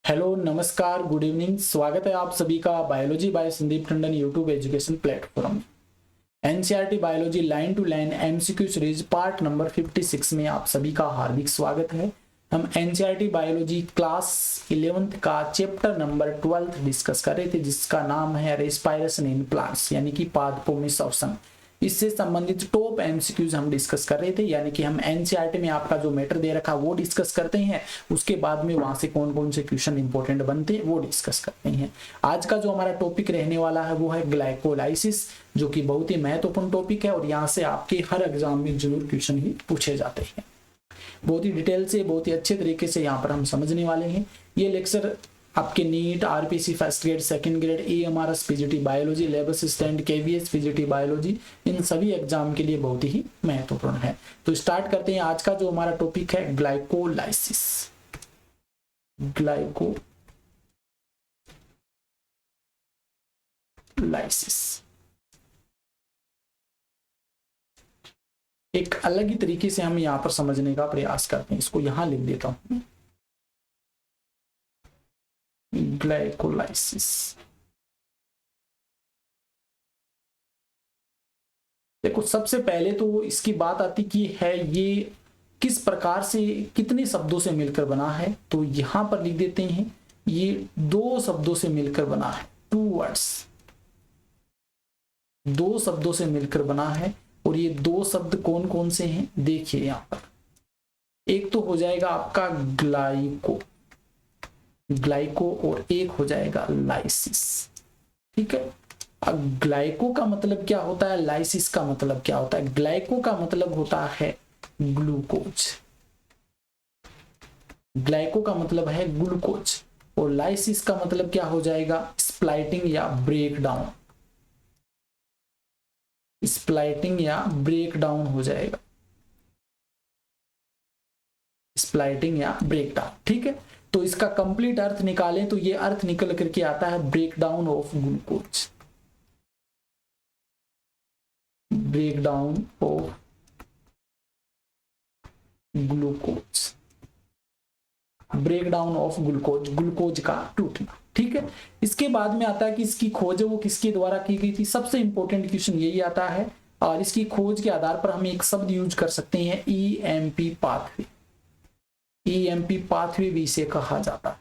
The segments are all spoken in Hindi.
हेलो, नमस्कार, गुड इवनिंग। स्वागत है आप सभी का biology by Sandeep Tandon YouTube education platform में। NCERT biology line to line MCQ series part number 56 में आप सभी का हार्दिक स्वागत है। हम एनसीईआरटी बायोलॉजी क्लास 11th का चैप्टर नंबर 12 डिस्कस कर रहे थे, जिसका नाम है रेस्पिरेशन इन प्लांट्स, यानी कि पादपों में श्वसन। इससे संबंधित टॉप एमसीक्यूज हम डिस्कस कर रहे थे, यानी कि हम एनसीईआरटी में आपका जो मैटर दे रखा वो डिस्कस करते हैं, उसके बाद में वहां से कौन कौन से क्वेश्चन इंपॉर्टेंट बनते हैं वो डिस्कस करते हैं। आज का जो हमारा टॉपिक रहने वाला है वो है ग्लाइकोलाइसिस, जो कि बहुत ही महत्वपूर्ण टॉपिक है और यहाँ से आपके हर एग्जाम में जरूर क्वेश्चन ही पूछे जाते हैं। बहुत ही डिटेल से, बहुत ही अच्छे तरीके से यहाँ पर हम समझने वाले हैं। ये लेक्चर आपके NEET, RPC first grade, second grade, AMRS, PGT biology, lab assistant, KVS, PGT biology, इन सभी एग्जाम के लिए बहुत ही महत्वपूर्ण है। तो स्टार्ट करते हैं। आज का जो हमारा टॉपिक है ग्लाइकोलाइसिस। ग्लाइकोलाइसिस एक अलग ही तरीके से हम यहाँ पर समझने का प्रयास करते हैं। इसको यहां लिख देता हूं, ग्लाइकोलाइसिस। देखो, सबसे पहले तो इसकी बात आती कि है ये किस प्रकार से, कितने शब्दों से मिलकर बना है। तो यहां पर लिख देते हैं ये दो शब्दों से मिलकर बना है, टू वर्ड्स, दो शब्दों से मिलकर बना है। और ये दो शब्द कौन कौन से हैं देखिए यहां पर। एक तो हो जाएगा आपका ग्लाइको और एक हो जाएगा लाइसिस। ठीक है। अब ग्लाइको का मतलब क्या होता है, लाइसिस का मतलब क्या होता है। ग्लाइको का मतलब होता है ग्लूकोज, ग्लाइको का मतलब है ग्लूकोज। और लाइसिस का मतलब क्या हो जाएगा, स्प्लाइटिंग या ब्रेकडाउन, स्प्लाइटिंग या ब्रेकडाउन हो जाएगा, स्प्लाइटिंग या ब्रेकडाउन। ठीक है। तो इसका कंप्लीट अर्थ निकालें तो ये अर्थ निकल करके आता है breakdown of glucose, breakdown of glucose, breakdown of glucose, glucose का टूटना। ठीक है। इसके बाद में आता है कि इसकी खोज वो किसके द्वारा की गई थी। सबसे इंपॉर्टेंट क्वेश्चन यही आता है, और इसकी खोज के आधार पर हम एक शब्द यूज कर सकते हैं, ईएमपी पाथवे। ईएमपी पाथवे भी इसे कहा जाता है,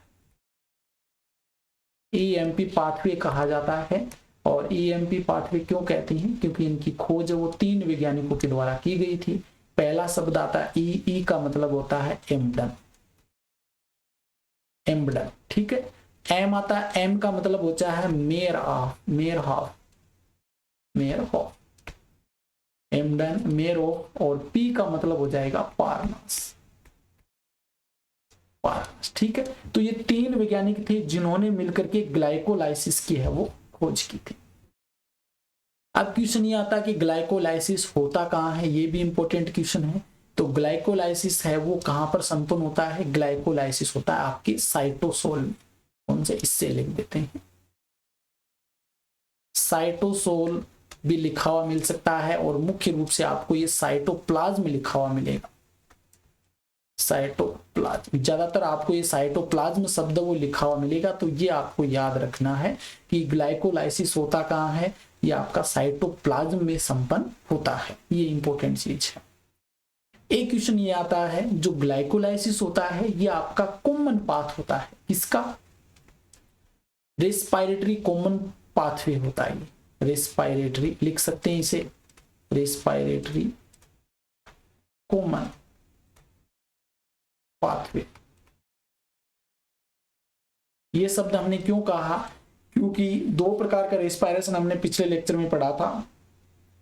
ईएमपी पाथवे कहा जाता है। और ईएमपी पाथवे क्यों कहते हैं, क्योंकि इनकी खोज वो 3 वैज्ञानिकों के द्वारा की गई थी। पहला शब्द आता है ई का मतलब होता है एम्बडन, एम्बडन। ठीक है। एम आता है, एम का मतलब होता है मेयरहॉफ, एम्बडन, मेयरहॉफ। और पी का मतलब हो जाएगा पार्नास। ठीक है। तो ये 3 वैज्ञानिक थे जिन्होंने मिलकर के ग्लाइकोलाइसिस की है वो खोज की थी। अब क्वेश्चन ये आता है कि ग्लाइकोलाइसिस होता कहाँ है, ये भी इंपॉर्टेंट क्वेश्चन है। तो ग्लाइकोलाइसिस है वो कहां पर संपन्न होता है, ग्लाइकोलाइसिस होता है आपके साइटोसोल में। कौन से, इससे लिख देते हैं, साइटोसोल भी लिखा हुआ मिल सकता है, और मुख्य रूप से आपको ये साइटोप्लाज्म लिखा हुआ मिलेगा, साइटोप्लाज्म। ज्यादातर आपको ये साइटोप्लाज्म शब्द वो लिखा हुआ मिलेगा। तो ये आपको याद रखना है कि ग्लाइकोलाइसिस होता कहाँ है, ये आपका साइटोप्लाज्म में संपन्न होता है। ये इंपॉर्टेंट चीज है। एक क्वेश्चन ये आता है, जो ग्लाइकोलाइसिस होता है ये आपका कॉमन पाथ होता है, किसका, रेस्पिरेटरी कॉमन पाथवे होता है। रेस्पिरेटरी लिख सकते हैं इसे, रेस्पिरेटरी कॉमन पाथवे। ये शब्द हमने क्यों कहा, क्योंकि 2 प्रकार का रेस्पिरेशन हमने पिछले लेक्चर में पढ़ा था,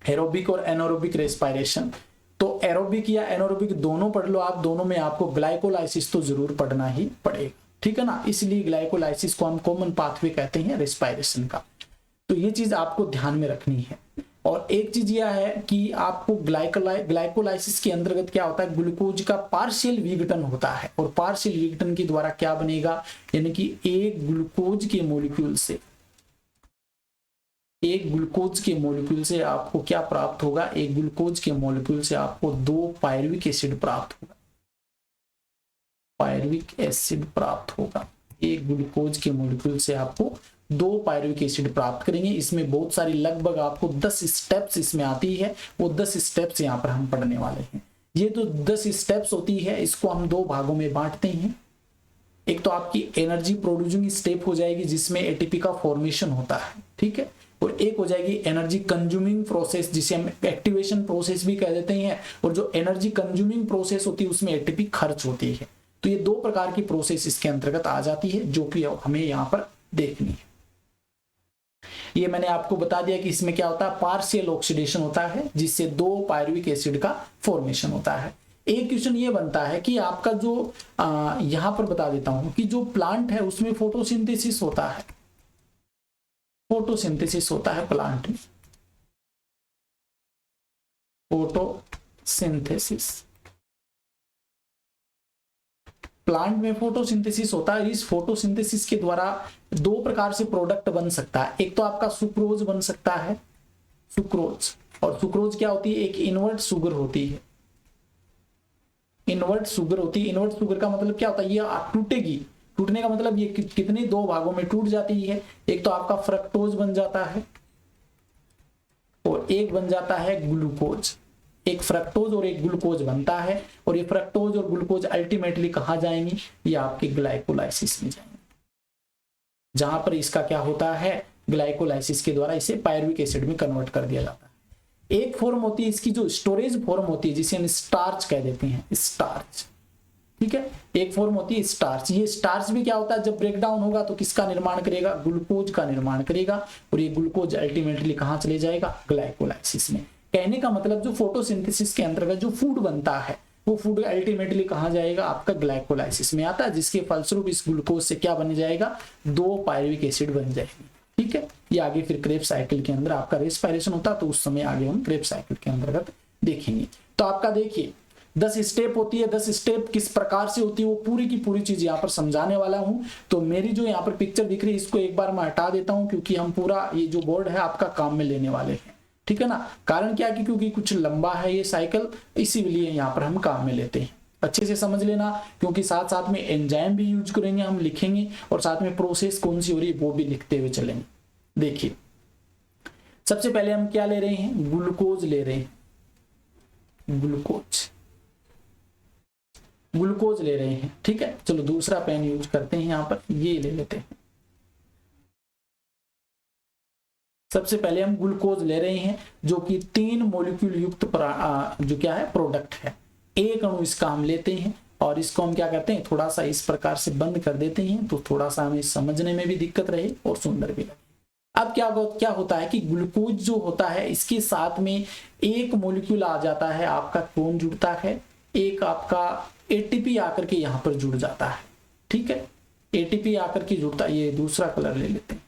एरोबिक और एनारोबिक रेस्पिरेशन। तो एरोबिक या एनारोबिक दोनों पढ़ लो आप, दोनों में आपको ग्लाइकोलाइसिस तो जरूर पढ़ना ही पड़ेगा। ठीक है ना। इसलिए ग्लाइकोलाइसिस को हम कॉमन पाथवे कहते हैं रेस्पिरेशन का। तो ये चीज आपको ध्यान में रखनी है। और एक चीज यह है कि आपको ग्लाइकोलाइसिस के अंतर्गत क्या होता है, ग्लूकोज का पार्शियल विघटन होता है। और पार्शियल विघटन के द्वारा क्या बनेगा, यानी कि एक ग्लूकोज के मॉलिक्यूल से आपको क्या प्राप्त होगा, एक ग्लूकोज के मॉलिक्यूल से आपको 2 पायरुविक एसिड प्राप्त होगा, पायरुविक एसिड प्राप्त होगा। एक ग्लूकोज के मॉलिक्यूल से आपको 2 पायरुविक एसिड प्राप्त करेंगे। इसमें बहुत सारी लगभग आपको 10 स्टेप्स इसमें आती है, वो 10 स्टेप्स यहाँ पर हम पढ़ने वाले हैं। ये जो 10 स्टेप्स होती है इसको हम 2 भागों में बांटते हैं। एक तो आपकी एनर्जी प्रोड्यूसिंग स्टेप हो जाएगी जिसमें एटीपी का फॉर्मेशन होता है, ठीक है, और एक हो जाएगी एनर्जी कंज्यूमिंग प्रोसेस जिसे हम एक्टिवेशन प्रोसेस भी कह देते हैं। और जो एनर्जी कंज्यूमिंग प्रोसेस होती है उसमें एटीपी खर्च होती है। तो ये 2 प्रकार की प्रोसेस इसके अंतर्गत आ जाती है जो कि हमें यहाँ पर देखनी है। ये मैंने आपको बता दिया कि इसमें क्या होता है, पार्शियल ऑक्सीडेशन होता है जिससे 2 पायरुविक एसिड का फॉर्मेशन होता है। एक क्वेश्चन ये बनता है कि आपका जो यहां पर बता देता हूं कि जो प्लांट है उसमें फोटोसिंथेसिस होता है, फोटोसिंथेसिस होता है प्लांट में, फोटोसिंथेसिस, प्लांट में फोटोसिंथेसिस होता है। इस फोटोसिंथेसिस के द्वारा 2 प्रकार से प्रोडक्ट बन सकता है। एक तो आपका सुक्रोज बन सकता है, सुक्रोज, और सुक्रोज क्या होती है, एक इनवर्ट शुगर होती है, इनवर्ट शुगर होती है। इनवर्ट शुगर का मतलब क्या होता है, ये टूटेगी, टूटने का मतलब ये कितने 2 भागों में टूट जाती है। एक तो आपका फ्रक्टोज बन जाता है और एक बन जाता है ग्लूकोज। एक फ्रक्टोज और एक ग्लूकोज बनता है और ये फ्रक्टोज और ग्लूकोज अल्टीमेटली कहां जाएंगी, ये आपके ग्लाइकोलाइसिस में जाएंगे, जहां पर इसका क्या होता है, ग्लाइकोलाइसिस के द्वारा इसे पायरुविक एसिड में कन्वर्ट कर दिया जाता है। एक फॉर्म होती है इसकी जो स्टोरेज फॉर्म होती है जिसे हम स्टार्च कह देते हैं, स्टार्च, ठीक है। एक फॉर्म होती है स्टार्च। ये स्टार्च भी क्या होता है, जब ब्रेक डाउन होगा तो किसका निर्माण करेगा, ग्लूकोज का निर्माण करेगा और ये ग्लूकोज अल्टीमेटली कहां चले जाएगा, ग्लाइकोलाइसिस में। कहने का मतलब जो फोटोसिंथेसिस के अंतर्गत जो फूड बनता है वो फूड अल्टीमेटली कहां जाएगा, आपका ग्लाइकोलाइसिस में आता है, जिसके फलस्वरूप इस ग्लूकोज से क्या बन जाएगा, 2 पायरुविक एसिड बन जाएगी, ठीक है। ये आगे फिर क्रेब्स साइकिल के अंदर आपका रेस्पिरेशन होता है तो उस समय आगे हम क्रेब्स साइकिल के अंतर्गत देखेंगे। तो आपका देखिए 10 स्टेप होती है, 10 स्टेप किस प्रकार से होती है वो पूरी की पूरी चीज यहाँ पर समझाने वाला हूं। तो मेरी जो यहाँ पर पिक्चर दिख रही है इसको एक बार मैं हटा देता हूं क्योंकि हम पूरा ये जो बोर्ड है आपका काम में लेने वाले हैं, ठीक है ना। कारण क्या कि क्योंकि कुछ लंबा है ये साइकिल, इसीलिए यहाँ पर हम काम में लेते हैं। अच्छे से समझ लेना क्योंकि साथ साथ में एंजाइम भी यूज करेंगे, हम लिखेंगे और साथ में प्रोसेस कौन सी हो रही है वो भी लिखते हुए चलेंगे। देखिए सबसे पहले हम क्या ले रहे हैं, ग्लूकोज ले रहे हैं, ग्लूकोज, ग्लूकोज ले रहे हैं, ठीक है। चलो दूसरा पेन यूज करते हैं, यहां पर ये ले लेते हैं। सबसे पहले हम ग्लूकोज ले रहे हैं जो कि 3 मॉलिक्यूल युक्त जो क्या है प्रोडक्ट है। एक अणु इसका हम लेते हैं और इसको हम क्या करते हैं, थोड़ा सा इस प्रकार से बंद कर देते हैं तो थोड़ा सा हमें समझने में भी दिक्कत रहे और सुंदर भी लगे। अब क्या होता है कि ग्लूकोज जो होता है इसके साथ में एक मॉलिक्यूल आ जाता है आपका, कौन जुड़ता है, एक आपका एटीपी आकर के यहां पर जुड़ जाता है, ठीक है। एटीपी आकर के जुड़ता है, ये दूसरा कलर ले लेते हैं,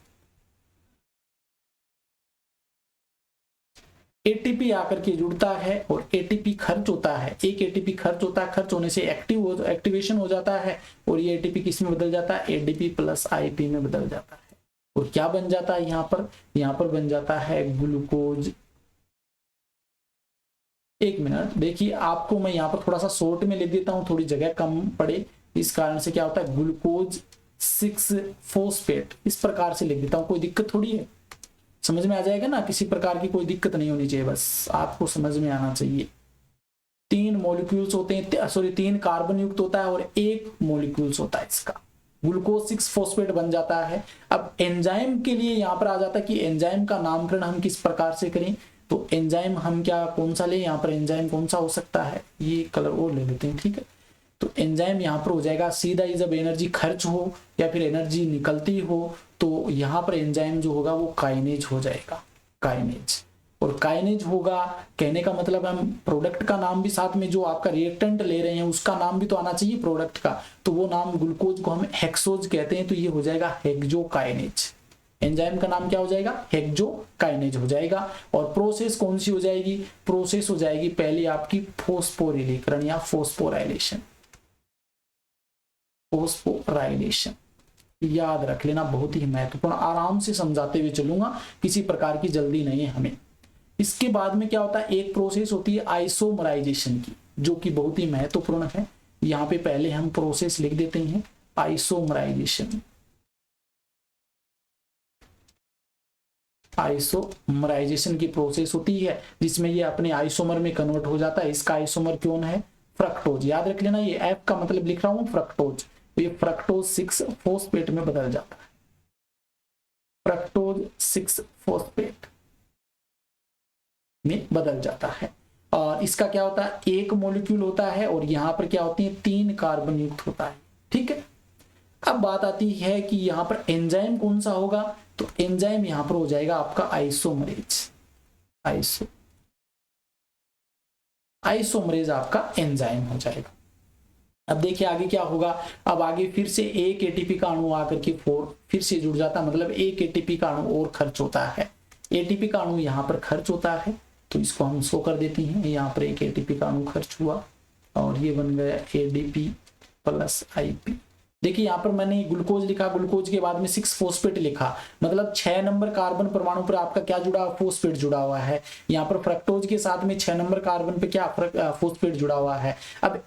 एटीपी आकर के जुड़ता है और एटीपी खर्च होता है, एक एटीपी खर्च होता है, खर्च होने से एक्टिवेशन हो जाता है और ये एटीपी किस में बदल जाता है, एडीपी प्लस आईपी में बदल जाता है और क्या बन जाता है यहाँ पर बन जाता है ग्लूकोज। एक मिनट देखिए, आपको मैं यहाँ पर थोड़ा सा शॉर्ट में लिख देता हूं, थोड़ी जगह कम पड़े, इस कारण से क्या होता है ग्लूकोज 6 फोस्फेट इस प्रकार से लिख देता हूं, कोई दिक्कत थोड़ी है, समझ में आ जाएगा ना, किसी प्रकार की कोई दिक्कत नहीं होनी चाहिए, बस आपको समझ में आना चाहिए। 3 मॉलिक्यूल्स होते हैं, सॉरी 3 कार्बन युक्त होता है और 1 मॉलिक्यूल्स होता है इसका, ग्लूकोज 6 फोस्फेट बन जाता है। अब एंजाइम के लिए यहाँ पर आ जाता है कि एंजाइम का नामकरण हम किस प्रकार से करें, तो एंजाइम हम क्या कौन सा ले, यहाँ पर एंजाइम कौन सा हो सकता है, ये कलर और ले लेते हैं, ठीक है। तो एंजाइम यहाँ पर हो जाएगा सीधा ही, जब एनर्जी खर्च हो या फिर एनर्जी निकलती हो तो यहाँ पर एंजाइम जो होगा वो काइनेज हो जाएगा, काइनेज। और काइनेज होगा, कहने का मतलब हम प्रोडक्ट का नाम भी साथ में, जो आपका रिएक्टेंट ले रहे हैं उसका नाम भी तो आना चाहिए प्रोडक्ट का, तो वो नाम ग्लूकोज को हम हेक्सोज कहते हैं, तो ये हो जाएगा हेक्सोकाइनेज। एंजाइम का नाम क्या हो जाएगा, हेक्सोकाइनेज हो जाएगा। और प्रोसेस कौन सी हो जाएगी, प्रोसेस हो जाएगी पहले आपकी फोस्फोरिलीकरण या फोस्फोराइलेशन, फोस्फोराइलेशन याद रख लेना, बहुत ही महत्वपूर्ण, आराम से समझाते हुए चलूंगा, किसी प्रकार की जल्दी नहीं है हमें। इसके बाद में क्या होता है, एक प्रोसेस होती है आइसोमराइजेशन की, जो कि बहुत ही महत्वपूर्ण है। यहाँ पे पहले हम प्रोसेस लिख देते हैं, आइसोमराइजेशन। आइसोमराइजेशन की प्रोसेस होती है जिसमें ये अपने आइसोमर में कन्वर्ट हो जाता है। इसका आइसोमर कौन है? फ्रक्टोज। याद रख लेना, ये एफ का मतलब लिख रहा हूं फ्रक्टोज, तो ये फ्रक्टोज 6 फोस्फेट में बदल जाता है। फ्रक्टोज 6 फोस्फेट में बदल जाता है। और इसका क्या होता है? एक मॉलिक्यूल होता है और यहां पर क्या होती है? 3 कार्बन युक्त होता है। ठीक है, अब बात आती है कि यहां पर एंजाइम कौन सा होगा, तो एंजाइम यहां पर हो जाएगा आपका आइसोमरेज। आइसोमरेज आपका एंजाइम हो जाएगा। अब देखिए आगे क्या होगा। अब आगे फिर से एक एटीपी का अणु आकर के फिर से जुड़ जाता है, मतलब एक एटीपी का अणु और खर्च होता है। एटीपी का अणु यहाँ पर खर्च होता है, तो इसको हम शो कर देते हैं। यहाँ पर एक एटीपी का अणु खर्च हुआ और ये बन गया एडीपी प्लस आईपी। देखिए यहाँ पर मैंने ग्लूकोज लिखा, ग्लूकोज के बाद में 6 फोस्फेट लिखा, मतलब 6 नंबर कार्बन परमाणु पर आपका क्या जुड़ा? फोस्फेट जुड़ा हुआ है। यहाँ पर फ्रक्टोज के साथ में 6 नंबर कार्बन पे क्या फोस्फेट जुड़ा हुआ है। अब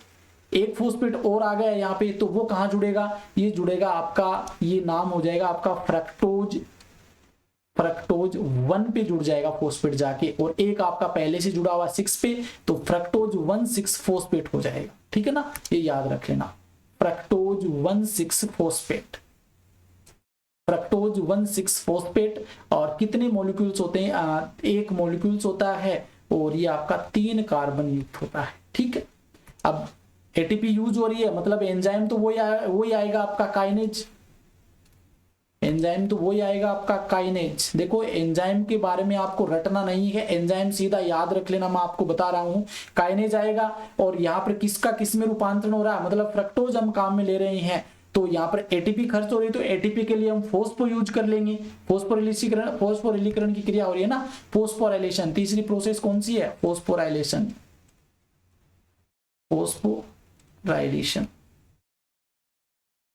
एक फोस्फेट और आ गया यहाँ पे, तो वो कहाँ जुड़ेगा? ये जुड़ेगा आपका, ये नाम हो जाएगा आपका फ्रक्टोज 1 पे जुड़ जाएगा फोस्फेट जाके, और एक आपका पहले से जुड़ा हुआ 6 पे, तो फ्रक्टोज 1,6 फोस्फेट हो जाएगा। ठीक है ना, ये याद रख लेना, फ्रक्टोज 1,6 फोस्फेट। Fructose 1,6 phosphate. और कितने मॉलिक्यूल्स होते हैं? एक मॉलिक्यूल्स होता है और ये आपका 3 कार्बन युक्त होता है। ठीक है, अब एटीपी यूज हो रही है, मतलब एंजाइम तो वही आएगा आपका काइनेज। एंजाइम तो वही आएगा आपका काइनेज। देखो एंजाइम के बारे में आपको रटना नहीं है, एंजाइम सीधा याद रख लेना, मैं आपको बता रहा हूं। काइनेज आएगा और यहाँ पर किसका किस में रूपांतरण हो रहा है, मतलब फ्रक्टोज हम काम में ले रहे हैं, तो यहाँ पर एटीपी खर्च हो रही है, तो एटीपी के लिए हम फोस्फो यूज कर लेंगे। फोस्फोरिलीकरण की क्रिया हो रही है ना, फोस्फोराइलेशन। तीसरी प्रोसेस कौन सी है? फोस्फोराइलेशन।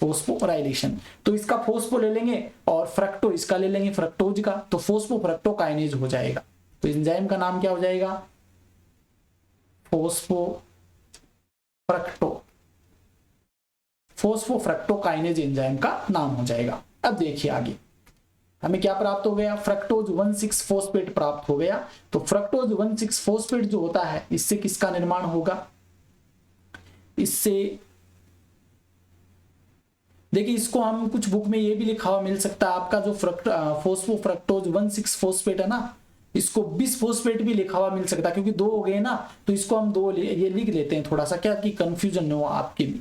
फोस्फोराइलेशन। तो इसका फोस्फो ले लेंगे और फ्रक्टो इसका ले लेंगे, फ्रक्टोज का, तो फोस्फो फ्रक्टो काइनेज हो जाएगा। तो एंजाइम का नाम क्या हो जाएगा? फोस्फो काइनेज एंजाइम का नाम हो जाएगा। अब देखिए आगे हमें क्या प्राप्त हो गया? फ्रक्टोज 1,6 फोस्फेट प्राप्त हो गया। तो फ्रक्टोज 1,6 फोस्फेट जो होता है, इससे किसका निर्माण होगा? इससे देखिए, इसको हम कुछ बुक में ये भी लिखा हुआ मिल सकता है आपका, जो फ्रक्टोज 1,6 फोस्फेट है ना, इसको बिस फोस्फेट भी लिखा हुआ मिल सकता है, क्योंकि 2 हो गए ना, तो इसको हम 2 ये लिख लेते हैं थोड़ा सा, क्या कि कंफ्यूजन न हो आपके भी।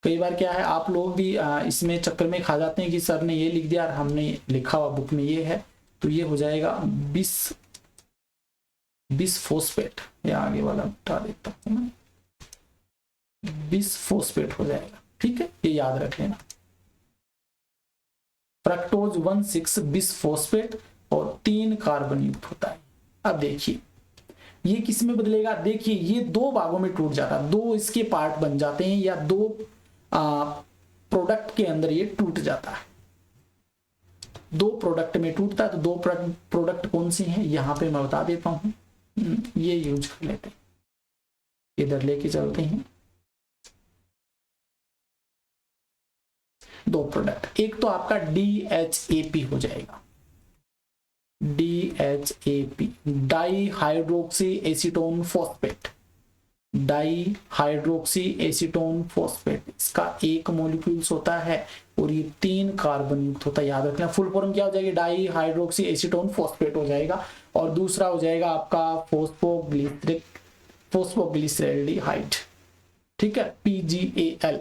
कई बार क्या है, आप लोग भी इसमें चक्कर में खा जाते हैं कि सर ने ये लिख दिया और हमने लिखा हुआ बुक में ये है, तो ये हो जाएगा बिस फोस्फेट। या आगे वाला हटा देता हूं मैं, बिस फोस्फेट हो जाएगा। ठीक है, ये याद रख लेना, फ्रक्टोज 1,6 बिस फोस्फेट और 3 कार्बन युक्त होता है। अब देखिए ये किस में बदलेगा? देखिए ये 2 भागों में टूट जाता है, 2 इसके पार्ट बन जाते हैं, या 2 प्रोडक्ट के अंदर ये टूट जाता है। 2 प्रोडक्ट में टूटता है, तो 2 प्रोडक्ट कौन से हैं यहां पे मैं बता देता हूं। ये यूज कर लेते हैं, इधर लेके चलते हैं। 2 प्रोडक्ट, एक तो आपका DHAP हो जाएगा, DHAP di hydroxy acetone phosphate. Di hydroxy acetone phosphate, इसका एक मॉलिक्यूल्स होता है और ये 3 कार्बन युक्त होता है। याद रखना, फुल फॉर्म क्या हो जाएगी? डाई हाइड्रोक्सी एसीटोन फोस्फेट हो जाएगा। और दूसरा हो जाएगा आपका फोस्फोग्लिसरेल्डिहाइड। ठीक है, PGAL,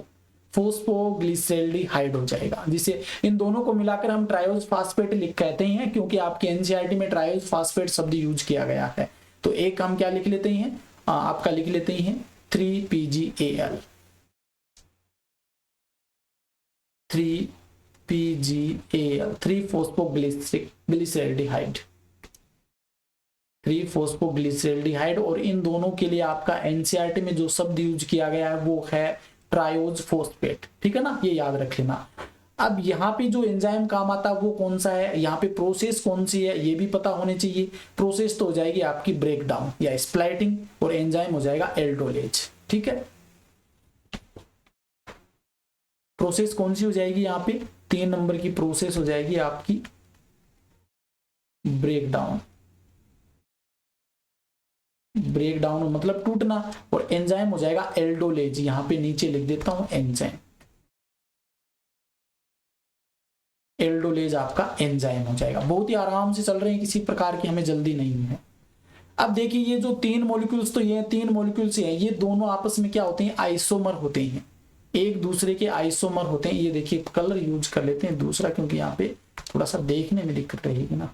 फोस्फोग्लिसरेल्डिहाइड हो जाएगा, जिसे इन दोनों को मिलाकर हम ट्रायोज फास्फेट कहते हैं, क्योंकि आपके एनसीईआरटी में ट्रायोज फास्फेट शब्द यूज किया गया है। तो एक हम क्या लिख लेते हैं, आपका लिख लेते हैं 3PGAL, 3 फोस्फोग्लिसरेल्डिहाइड, 3 फोस्फोग्लिसरेल्डिहाइड। और इन दोनों के लिए आपका एनसीईआरटी में जो शब्द यूज किया गया है वो है ट्रायोज फोस्फेट। ठीक है ना, ये याद रख लेना। अब यहाँ पे जो एंजाइम काम आता है वो कौन सा है, यहाँ पे प्रोसेस कौन सी है ये भी पता होने चाहिए। प्रोसेस तो हो जाएगी आपकी ब्रेकडाउन या स्प्लाइटिंग, और एंजाइम हो जाएगा एल्डोलेज। ठीक है, प्रोसेस कौन सी हो जाएगी यहाँ पे, 3 नंबर की प्रोसेस हो जाएगी आपकी ब्रेकडाउन। ब्रेकडाउन मतलब टूटना, और एंजाइम हो जाएगा एल्डोलेज। यहां पे नीचे लिख देता हूं एंजाइम, एल्डोलेज आपका एंजाइम हो जाएगा। बहुत ही आराम से चल रहे हैं, किसी प्रकार की हमें जल्दी नहीं है। अब देखिए ये जो 3 मॉलिक्यूल्स, तो ये 3 मॉलिक्यूल्स हैं, ये दोनों आपस में क्या होते हैं, आइसोमर होते हैं, एक दूसरे के आइसोमर होते हैं। ये देखिए कलर यूज कर लेते हैं दूसरा, क्योंकि यहाँ पे थोड़ा सा देखने में दिक्कत रहेगी ना।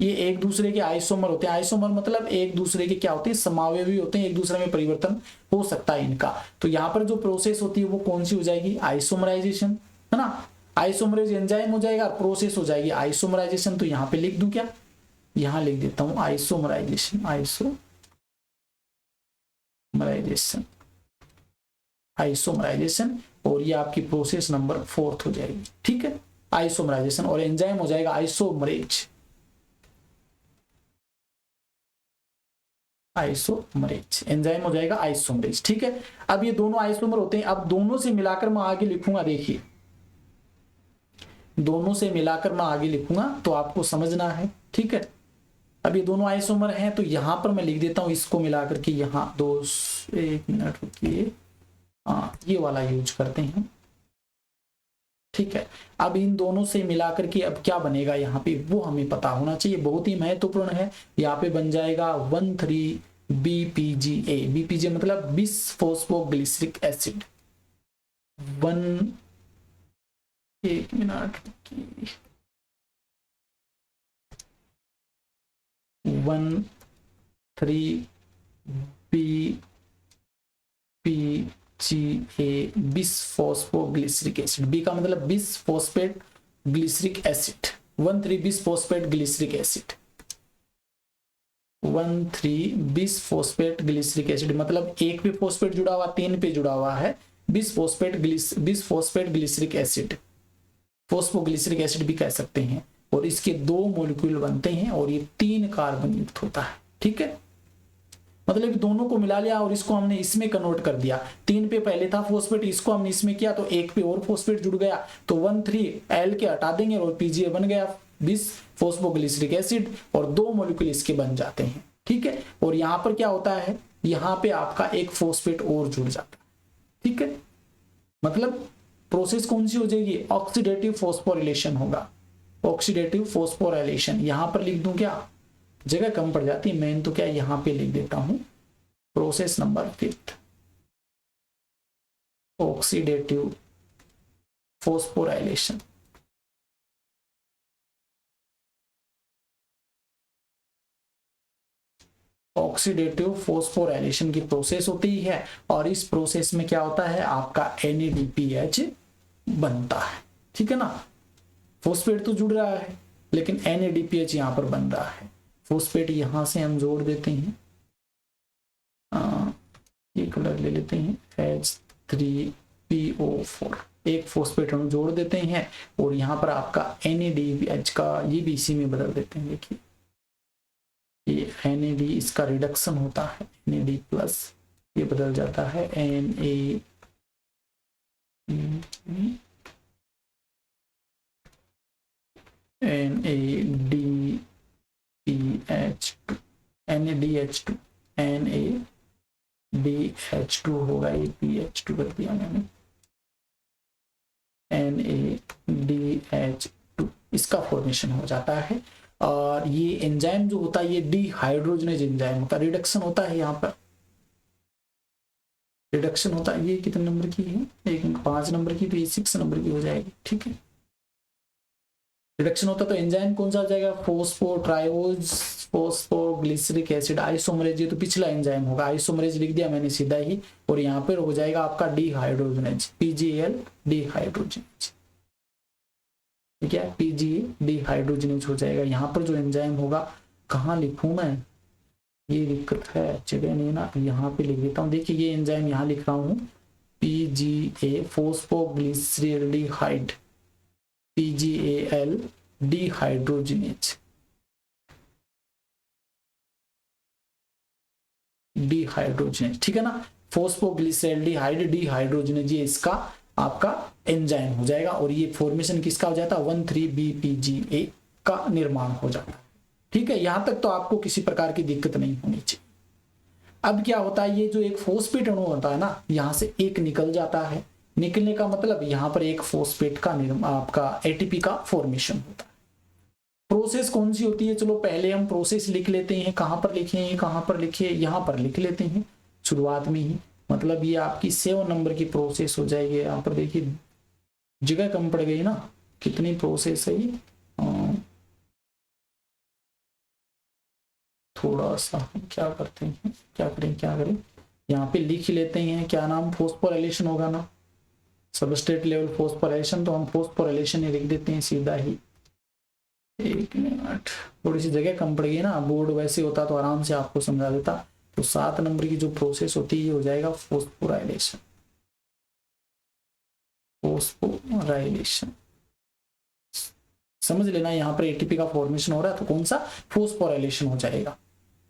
ये एक दूसरे के आइसोमर होते हैं, आइसोमर मतलब एक दूसरे के क्या होते हैं, समावयवी होते हैं, एक दूसरे में परिवर्तन हो सकता है इनका। तो यहाँ पर जो प्रोसेस होती है वो कौन सी हो जाएगी, आइसोमराइजेशन, है ना। आइसोमरेज एंजाइम हो जाएगा, प्रोसेस हो जाएगी आइसोमराइजेशन। तो यहाँ पे लिख दूं क्या, यहां लिख देता हूं आइसोमराइजेशन, आइसोमराइजेशन, आइसोमराइजेशन। और ये आपकी प्रोसेस नंबर 4 हो जाएगी, ठीक है, आइसोमराइजेशन। और एंजाइम हो जाएगा आइसोमरेज, आइसोमरेज एंजाइम हो जाएगा आइसोमरेज, ठीक है। अब ये दोनों आइसोमर होते हैं, अब दोनों से मिलाकर मैं आगे लिखूंगा, देखिए दोनों से मिलाकर मैं आगे लिखूंगा तो आपको समझना है, ठीक है। अब ये दोनों आइसोमर हैं, तो यहां पर मैं लिख देता हूं इसको मिलाकर के, यहां एक मिनट रुकिए, ये वाला यूज करते हैं, ठीक है। अब इन दोनों से मिलाकर के अब क्या बनेगा यहाँ पे, वो हमें पता होना चाहिए, बहुत ही महत्वपूर्ण है। यहाँ पे बन जाएगा 1,3-BPGA, BPGA मतलब बिस फोस्फोग्लिसरिक एसिड। एक मिनट, 1,3-BPGA बिस फोस्फोग्लिसरिक एसिड, बी का मतलब बिस फोस्फेट ग्लिसरिक एसिड, 1,3 बिस फोस्फेट ग्लिसरिक एसिड, 1,3 बिस फोस्फेट ग्लिसरिक एसिड मतलब एक पे फोस्फेट जुड़ा हुआ, 3 पे जुड़ा हुआ है, बिस फोस्फेट ग्लिसरिक एसिड, फोस्फोग्लिसरिक एसिड भी कह सकते हैं। और इसके 2 मॉलिक्यूल बनते हैं और ये 3 कार्बन युक्त होता है, ठीक है। मतलब दोनों को मिला लिया और इसको हमने इसमें कन्वर्ट कर दिया, 3 पे पहले था फोस्फेट, इसको हमने इसमें किया तो 1 पे और फोस्फेट जुड़ गया, तो 1,3 के हटा देंगे और पीजीए बन गया बिस फोस्फोग्लिसरिक एसिड, और 2 मॉलिक्यूल इसके बन जाते हैं, ठीक है। और यहां पर क्या होता है, यहां पे आपका एक फोस्फेट और जुड़ जाता है, ठीक है। मतलब प्रोसेस कौन सी हो जाएगी, ऑक्सीडेटिव फोस्फोरिलेशन होगा, ऑक्सीडेटिव फोस्फोराइलेशन। यहां पर लिख दूं क्या, जगह कम पड़ जाती है, मैं तो क्या यहां पे लिख देता हूं process number 5, oxidative phosphorylation. Oxidative phosphorylation की प्रोसेस होती है, और इस प्रोसेस में क्या होता है, आपका NADPH बनता है, ठीक है ना। फोस्फेट तो जुड़ रहा है लेकिन NADPH यहां पर बन रहा है। फोस्फेट यहां से हम जोड़ देते हैं, ये कलर ले लेते हैं H3PO4, एक फोस्फेट हम जोड़ देते हैं, और यहां पर आपका NADPH का ये भी इसी में बदल देते हैं। देखिए ये NAD इसका रिडक्शन होता है, NAD प्लस ये बदल जाता है NADH2 NADH2 होगा, ये PH2 कर दिया मैंने, NADH2 इसका फॉर्मेशन हो जाता है। और ये एंजाइम जो होता है ये डिहाइड्रोजनेज एंजाइम होता है, रिडक्शन होता है, यहाँ पर रिडक्शन होता है। ये कितने नंबर की है, 5 नंबर की, तो ये 6 नंबर की हो जाएगी, ठीक है। रिडक्शन होता तो एंजाइम कौन सा हो जाएगा, फोस्फोट्राइओज फोस्फोग्लिसरिक एसिड आइसोमरेज, ये तो पिछला एंजाइम होगा, आइसोमरेज लिख दिया मैंने सीधा ही, और यहाँ पर हो जाएगा आपका डिहाइड्रोजनेज, PGL डिहाइड्रोजनेज, ठीक है, PGA डिहाइड्रोजनेज हो जाएगा। यहाँ पर जो एंजाइम होगा, कहाँ लिखूं मैं, ये दिक्कत है, जगह नहीं ना, यहाँ पे लिख देता हूँ। देखिए ये एंजाइम यहाँ लिख रहा हूँ, PGA फोस्फोग्लिसरेल्डिहाइड, PGAL डिहाइड्रोजनेज, डिहाइड्रोजनेज, ठीक है ना। फोस्फोग्लिसरेल्डिहाइड डिहाइड्रोजनेज, ये इसका आपका एंजाइम हो जाएगा और ये फॉर्मेशन किसका हो जाता है 1,3-BPGA का निर्माण हो जाता है। ठीक है, यहां तक तो आपको किसी प्रकार की दिक्कत नहीं होनी चाहिए। अब क्या होता है, ये जो एक फॉस्फेट अणु होता है ना, यहां से एक निकल जाता है। निकलने का मतलब यहां पर एक फॉस्फेट का आपका एटीपी का फॉर्मेशन होता है। प्रोसेस कौन सी होती है, चलो पहले हम प्रोसेस लिख लेते हैं। कहां पर लिखे, कहां पर लिखे, यहां पर लिख लेते हैं शुरुआत में ही। मतलब ये आपकी 7 नंबर की प्रोसेस हो जाएगी। यहाँ पर देखिए जगह कम पड़ गई ना, कितनी प्रोसेस है ये, थोड़ा सा हम क्या करते हैं, क्या करें, यहाँ पे लिख लेते हैं। क्या नाम, फॉस्फोराइलेशन होगा ना, सबस्ट्रेट लेवल फॉस्फोराइलेशन, तो हम फॉस्फोराइलेशन ही लिख देते हैं सीधा ही। एक मिनट, थोड़ी सी जगह कम पड़ गई ना, बोर्ड वैसे होता तो आराम से आपको समझा देता। तो 7 नंबर की जो प्रोसेस होती है ये हो जाएगा फॉस्फोराइलेशन। समझ लेना, यहाँ पर एटीपी का फॉर्मेशन हो रहा है तो कौन सा, फॉस्फोराइलेशन हो जाएगा।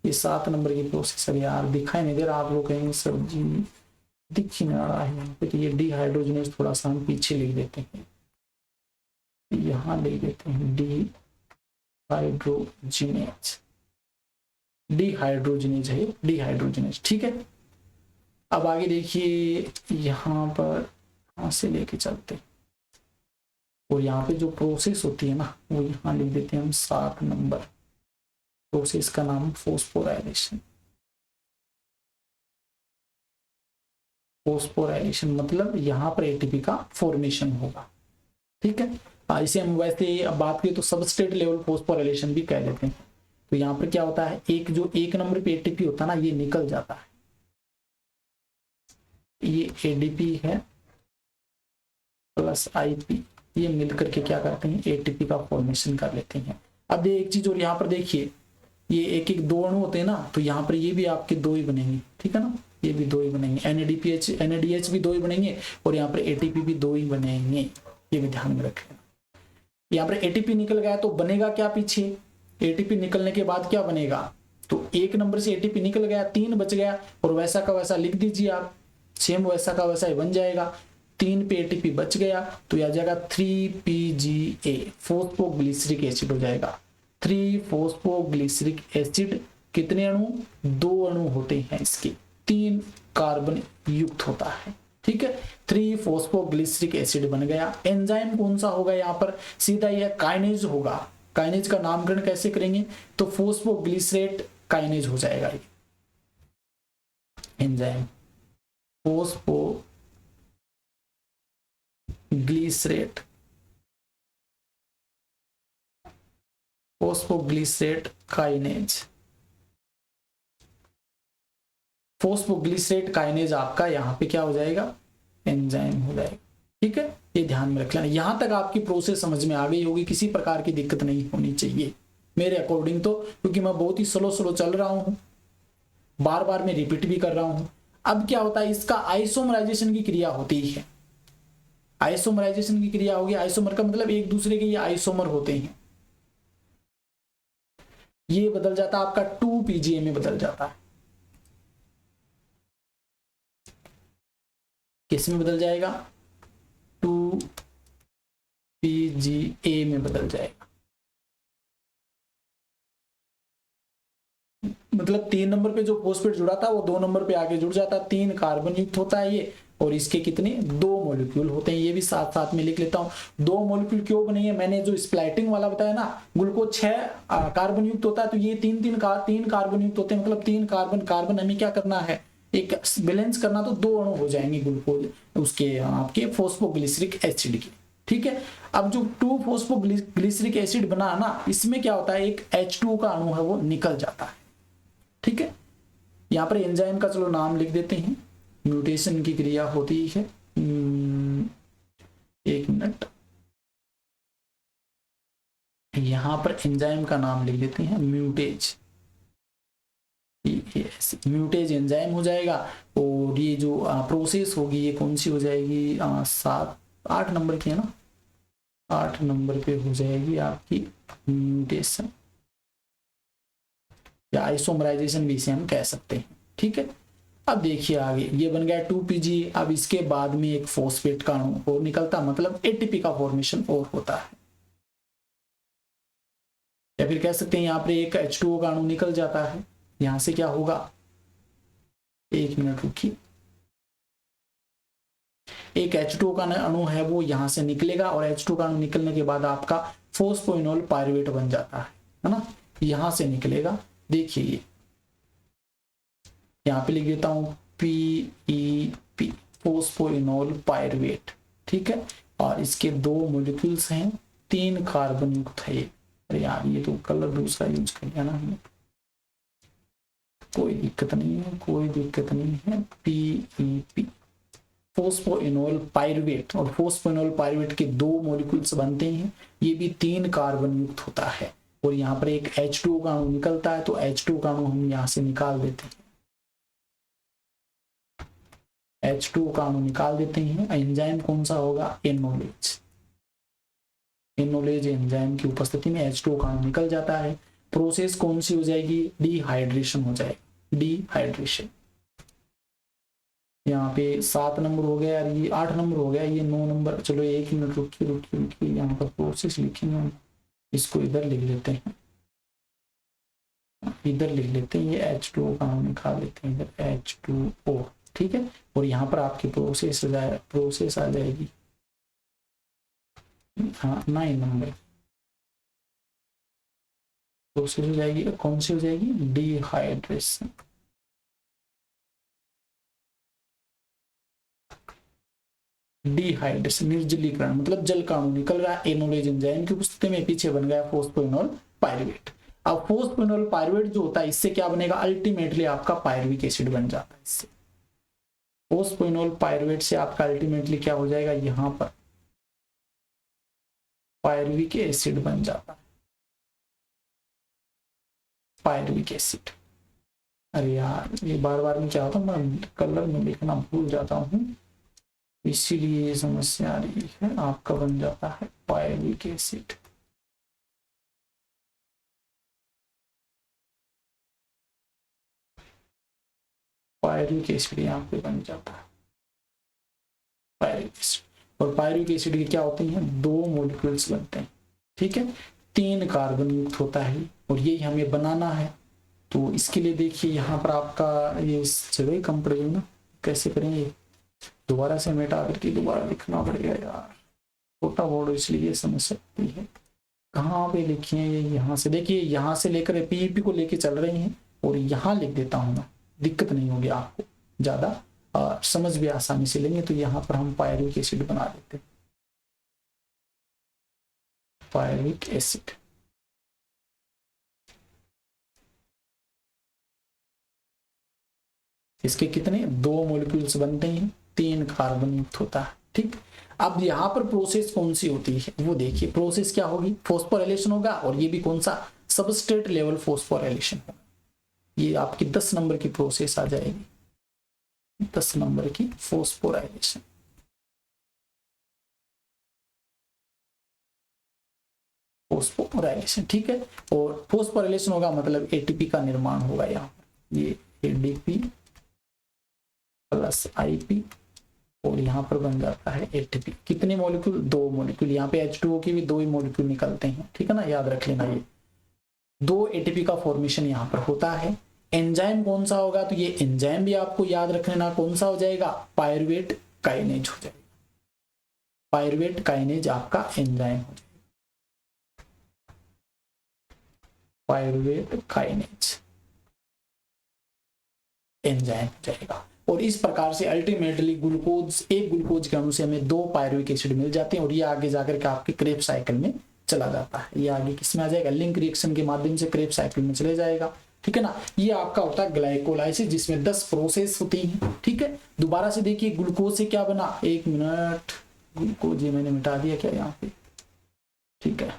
ये 7 नंबर की प्रोसेस है यार, दिखाई नहीं दे रहा, आप लोग कहेंगे सर जी दिख ही नहीं रहा है यहाँ पे। तो ये डिहाइड्रोजनेज थोड़ा सा हम पीछे लिख देते हैं, यहाँ लिख देते हैं डिहाइड्रोजनेज है, डिहाइड्रोजनेज। ठीक है, अब आगे देखिए, यहाँ पर यहां से लेके चलते हैं और यहाँ पे जो प्रोसेस होती है ना वो यहाँ लिख देते हैं हम 7 नंबर। प्रोसेस का नाम फॉस्फोराइलेशन। फॉस्फोराइलेशन मतलब यहाँ पर एटीपी का फॉर्मेशन होगा। ठीक है, इसे हम वैसे बात करें तो सबस्ट्रेट लेवल फॉस्फोराइलेशन भी कह देते हैं। तो यहाँ पर क्या होता है, एक जो 1 नंबर पे एटीपी होता है ना, ये निकल जाता है। ये एडीपी है प्लस आईपी, ये मिलकर के क्या करते हैं, एटीपी का फॉर्मेशन कर लेते हैं। अब एक चीज और यहाँ पर देखिए, ये एक एक 2 अणु होते हैं ना, तो यहाँ पर ये भी आपके 2 ही बनेंगे। ठीक है ना, ये भी 2 ही बनेंगे, NADH भी 2 ही बनेंगे और यहाँ पर एटीपी भी 2 ही बनेंगे। ये भी ध्यान में रखें। यहाँ पर एटीपी निकल गया तो बनेगा क्या पीछे, एटीपी निकलने के बाद क्या बनेगा, तो 1 नंबर से एटीपी निकल गया, 3 बच गया और वैसा का वैसा लिख दीजिए आप, सेम वैसा का वैसा ही बन जाएगा। 3 पे एटीपी बच गया तो यह आ जाएगा 3PGA, फॉस्फोग्लिसरिक एसिड हो जाएगा। 3 फॉस्फोग्लिसरिक एसिड, कितने अणु, 2 अणु होते हैं इसके, 3 कार्बन युक्त होता है। ठीक है, 3 फॉस्फोग्लिसरिक एसिड बन गया। एंजाइम कौन सा होगा, यहाँ पर सीधा यह काइनेज होगा। काइनेज का नामकरण कैसे करेंगे, तो फॉस्फोग्लिसरेट काइनेज हो जाएगा ये enzyme, phosphoglycerate kinase. Phosphoglycerate kinase आपका यहाँ पे क्या हो जाएगा, एंजाइम हो जाएगा। ठीक है, ये ध्यान में रख लेना। यहां तक आपकी प्रोसेस समझ में आ गई होगी, किसी प्रकार की दिक्कत नहीं होनी चाहिए मेरे अकॉर्डिंग तो, क्योंकि मैं बहुत ही स्लो चल रहा हूं, बार बार मैं रिपीट भी कर रहा हूं। अब क्या होता है, इसका आइसोमराइजेशन की क्रिया होती है। आइसोमराइजेशन की क्रिया होगी, आइसोमर का मतलब एक दूसरे के ये आइसोमर होते हैं। ये बदल जाता है आपका 2PGA में बदल जाता है। किस में बदल जाएगा, 2PGA में बदल जाएगा। मतलब 3 नंबर पे जो फॉस्फेट जुड़ा था वो 2 नंबर पे आके जुड़ जाता है। 3 कार्बन युक्त होता है ये, और इसके कितने, 2 मॉलिक्यूल होते हैं। ये भी साथ साथ में लिख लेता हूं। 2 मॉलिक्यूल क्यों बने हैं, मैंने जो स्प्लाइटिंग वाला बताया ना, ग्लूकोज 6 कार्बन युक्त होता है, तो ये 3 कार्बन युक्त होते हैं। मतलब 3 कार्बन हमें क्या करना है, एक बैलेंस करना, तो 2 अणु हो जाएंगे ग्लूकोज उसके आपके फॉस्फोग्लिसरिक एसिड के। ठीक है, अब जो 2 फॉस्फोग्लिसरिक एसिड बना ना, इसमें क्या होता है, एक H2 का अणु है वो निकल जाता है। ठीक है, यहाँ पर एंजाइम का चलो नाम लिख देते हैं, म्यूटेशन की क्रिया होती है। एक मिनट, यहां पर एंजाइम का नाम लिख देते हैं म्यूटेज, म्यूटेज एंजाइम हो जाएगा। और ये जो प्रोसेस होगी ये कौन सी हो जाएगी, 8 नंबर की है ना, 8 नंबर पे हो जाएगी आपकी म्यूटेशन या आइसोमराइजेशन भी इसे हम कह सकते हैं। ठीक है, अब देखिए आगे ये बन गया 2PG। अब इसके बाद में एक फॉस्फेट का अणु और निकलता, मतलब एटीपी का फॉर्मेशन और होता है, या फिर कह सकते हैं यहाँ पर एक H2O का अणु निकल जाता है। यहां से क्या होगा, 1 मिनट रुकिए, एक H2O का अणु है वो यहां से निकलेगा और H2O का अणु निकलने के बाद आपका फोस्फोइनोल पायरुवेट बन जाता है ना, यहां से निकलेगा। देखिए ये यहां पे लिख देता हूं PEP, फोस्फोइनोल पायरुवेट, ठीक है। और इसके 2 मॉलिक्यूल्स हैं, 3 कार्बन युक्त है ये। अरे यार ये तो कलर दूसरा यूज कर लिया ना हमने, कोई दिक्कत नहीं है, कोई दिक्कत नहीं है। PEP, फोस्फोइनोल पायरुवेट, और फोस्फोइनोल पायरुवेट के 2 मॉलिक्यूल्स बनते हैं, ये भी 3 कार्बन युक्त होता है। और यहाँ पर एक H2O का अणु निकलता है, तो H2O का अणु हम यहाँ से निकाल देते हैं, H2O का अणु निकाल देते हैं। एंजाइम कौन सा होगा, एनोलेज। एनोलेज एंजाइम की उपस्थिति में H2O का अणु निकल जाता है। प्रोसेस कौन सी हो जाएगी, डिहाइड्रेशन हो जाएगी, डिहाइड्रेशन। यहाँ पे 7 नंबर हो गया, ये 8 नंबर हो गया, ये 9 नंबर। चलो 1 मिनट रुकिए रुकिए रुकिए, यहाँ पर प्रोसेस लिखेंगे हम, इसको इधर लिख लेते हैं, इधर लिख लेते हैं, ये H2O का अणु निकाल लेते हैं इधर, H2O, ठीक है। और यहाँ पर आपकी प्रोसेस आ जाएगी, हाँ 9 नंबर प्रोसेस हो जाएगी। कौन सी हो जाएगी, डिहाइड्रेशन। डिहाइड्रेशन निर्जलीकरण, मतलब जल का अणु निकल रहा है एनोलेज एंजाइम की उपस्थिति में, पीछे बन गया फोस्फोइनोल पायरुवेट। अब फोस्फोइनोल पायरुवेट जो होता है, इससे क्या बनेगा, अल्टीमेटली आपका पायरुविक एसिड बन जाता है। इससे फोस्फोइनोल पायरुवेट से आपका अल्टीमेटली क्या हो जाएगा, यहां पर पायरुविक एसिड बन जाता है, पायरुविक एसिड। अरे यार ये बार बार में क्या होता है, मैं कलर में लिखना भूल जाता हूँ, इसीलिए ये समस्या आ रही है। आपका बन जाता है पायरुविक एसिड। पायरुविक एसिड यहाँ पे बन जाता है, पायरुविक एसिड। और पायरुविक एसिड के क्या होते हैं, 2 मॉलिक्यूल्स बनते हैं, ठीक है। 3 कार्बन युक्त होता है और यही हमें बनाना है। तो इसके लिए देखिए यहाँ पर आपका ये जगह कम पड़ेगी ना, कैसे करेंगे, दोबारा से मिटा करके दोबारा लिखना पड़ेगा यार, छोटा बोर्ड इसलिए समझ सकती है। कहाँ पे लिखिए, यहाँ से देखिए, यहाँ से लेकर पीईपी को लेके चल रही हैं और यहाँ लिख देता हूँ ना, दिक्कत नहीं होगी आपको, ज्यादा समझ भी आसानी से लेंगे। तो यहाँ पर हम पायरुविक एसिड बना देते हैं, पायरुविक एसिड। इसके कितने, 2 मॉलिक्यूल्स बनते हैं, 3 कार्बन युक्त होता है, ठीक। अब यहाँ पर प्रोसेस कौन सी होती है वो देखिए, प्रोसेस क्या होगी, फॉस्फोराइलेशन होगा, और ये भी कौन सा, सबस्ट्रेट लेवल फॉस्फोराइलेशन होगा। ये आपकी 10 नंबर की प्रोसेस आ जाएगी, 10 नंबर की फॉस्फोराइलेशन। फॉस्फोराइलेशन, ठीक है। और फॉस्फोराइलेशन होगा मतलब एटीपी का निर्माण होगा, यहाँ पर ये एडीपी प्लस आईपी, और यहाँ पर बन जाता है एटीपी। कितने मॉलिक्यूल, 2 मॉलिक्यूल। यहाँ पे H2O के भी 2 ही मॉलिक्यूल निकलते हैं, ठीक है ना, याद रख लेना, ये 2 एटीपी का फॉर्मेशन यहाँ पर होता है। एंजाइम कौन सा होगा, तो ये एंजाइम भी आपको याद रख लेना, कौन सा हो जाएगा, पायरुवेट काइनेज हो जाएगा, पायरुवेट काइनेज आपका एंजाइम हो जाएगा, पायरुवेट काइनेज एंजाइम हो जाएगा। और इस प्रकार से अल्टीमेटली ग्लूकोज, एक ग्लूकोज के अणु से हमें 2 पायरुविक एसिड मिल जाते हैं, और ये आगे जाकर के आपके क्रेब्स साइकिल में चला जाता है। ये आगे किसमें आ जाएगा, लिंक रिएक्शन के माध्यम से क्रेब्स साइकिल में चले जाएगा, ठीक है ना। ये आपका होता है ग्लाइकोलाइसिस, जिसमें 10 प्रोसेस होती हैं, ठीक है। दोबारा से देखिए, ग्लूकोज से क्या बना, 1 मिनट, ग्लूकोज ये मैंने मिटा दिया क्या यहाँ पे, ठीक है।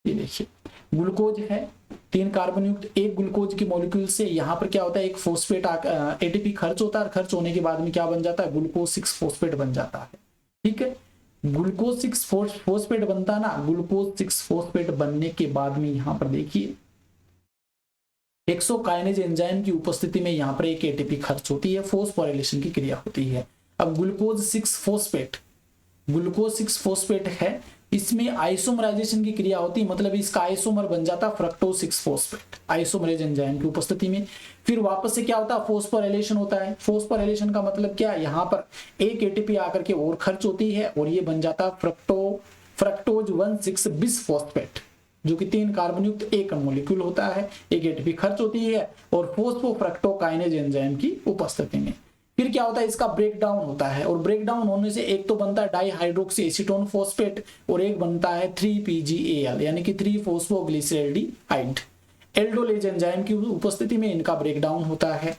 ये देखिए ग्लूकोज है, 3 कार्बन युक्त, एक ग्लूकोज की मॉलिक्यूल से यहाँ पर क्या होता है, एक फोस्फेट एटीपी खर्च होता है, खर्च होने के बाद में क्या बन जाता है, ग्लूकोज 6 फोस्फेट बन जाता है, ठीक है। ग्लूकोज 6 फोस्फेट बनता है ना, ग्लूकोज 6 फोस्फेट बनने के बाद में यहाँ पर देखिए हेक्सोकाइनेज एंजाइम की उपस्थिति में यहाँ पर एक एटीपी खर्च होती है, फॉस्फोराइलेशन की क्रिया होती है। अब ग्लूकोज 6 फॉस्फेट है, इसमें आइसोमराइजेशन की क्रिया होती है, मतलब इसका आइसोमर बन जाता है फ्रक्टोज 6 फॉस्फेट आइसोमरेज एंजाइम की उपस्थिति में। फिर वापस से क्या होता है, फॉस्फोराइलेशन होता है। फॉस्फोराइलेशन का मतलब क्या है, यहाँ पर एक एटीपी आकर के और खर्च होती है और ये बन जाता है फ्रक्टोज 1,6 बिस फॉस्फेट, जो कि 3 कार्बन युक्त एक मॉलिक्यूल होता है। एक एटीपी खर्च होती है और फॉस्फोफ्रक्टोकाइनेज एंजाइम की उपस्थिति में। फिर क्या होता है, इसका ब्रेक डाउन होता है और ब्रेक डाउन होने से एक तो बनता है डाईहाइड्रोक्सी एसीटोन फॉस्फेट और एक बनता है 3-PGAL यानी कि 3-फॉस्फोग्लिसरैल्डिहाइड। एल्डोलेज एंजाइम की उपस्थिति में इनका ब्रेक डाउन होता है।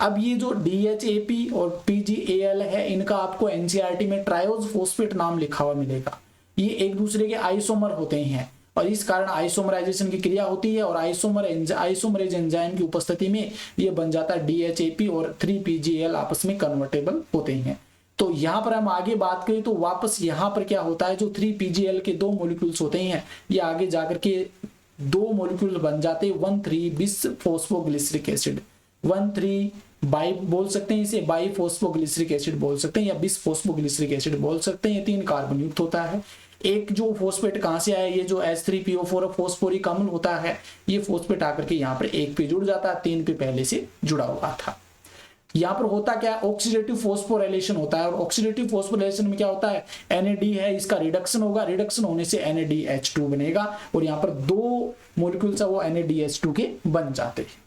अब ये जो DHAP और PGAL है, इनका आपको NCERT में ट्रायोज फॉस्फेट नाम लिखा हुआ मिलेगा। ये एक दूसरे के आइसोमर होते हैं और इस कारण आइसोमराइजेशन की क्रिया होती है और आइसोमरेज एंजाइम की उपस्थिति में ये बन जाता है DHAP और 3-PGAL आपस में कन्वर्टेबल होते हैं। तो यहाँ पर हम आगे बात करें तो वापस यहाँ पर क्या होता है, जो 3-PGAL के 2 मॉलिक्यूल्स होते हैं ये आगे जाकर के 2 मॉलिक्यूल बन जाते हैं 1,3-बिस फॉस्फोग्लिसरिक एसिड। 1,3 बाई बोल सकते हैं, इसे बाई फॉस्फोग्लिसरिक एसिड बोल सकते हैं या बिस फॉस्फोग्लिसरिक एसिड बोल सकते हैं। 3 कार्बन युक्त होता है। एक जो फॉस्फेट कहां से आया, ये जो H3PO4 फॉस्फोरिक अम्ल होता है, ये फॉस्फेट आकर के यहाँ पर 1 पे जुड़ जाता है, 3 पे पहले से जुड़ा हुआ था। यहाँ पर होता क्या है, ऑक्सीडेटिव फॉस्फोराइलेशन होता है और ऑक्सीडेटिव फॉस्फोराइलेशन में क्या होता है, NAD है, इसका रिडक्शन होगा, रिडक्शन होने से NADH2 बनेगा और यहाँ पर 2 मॉलिक्यूल्स है वो NADH2 के बन जाते हैं।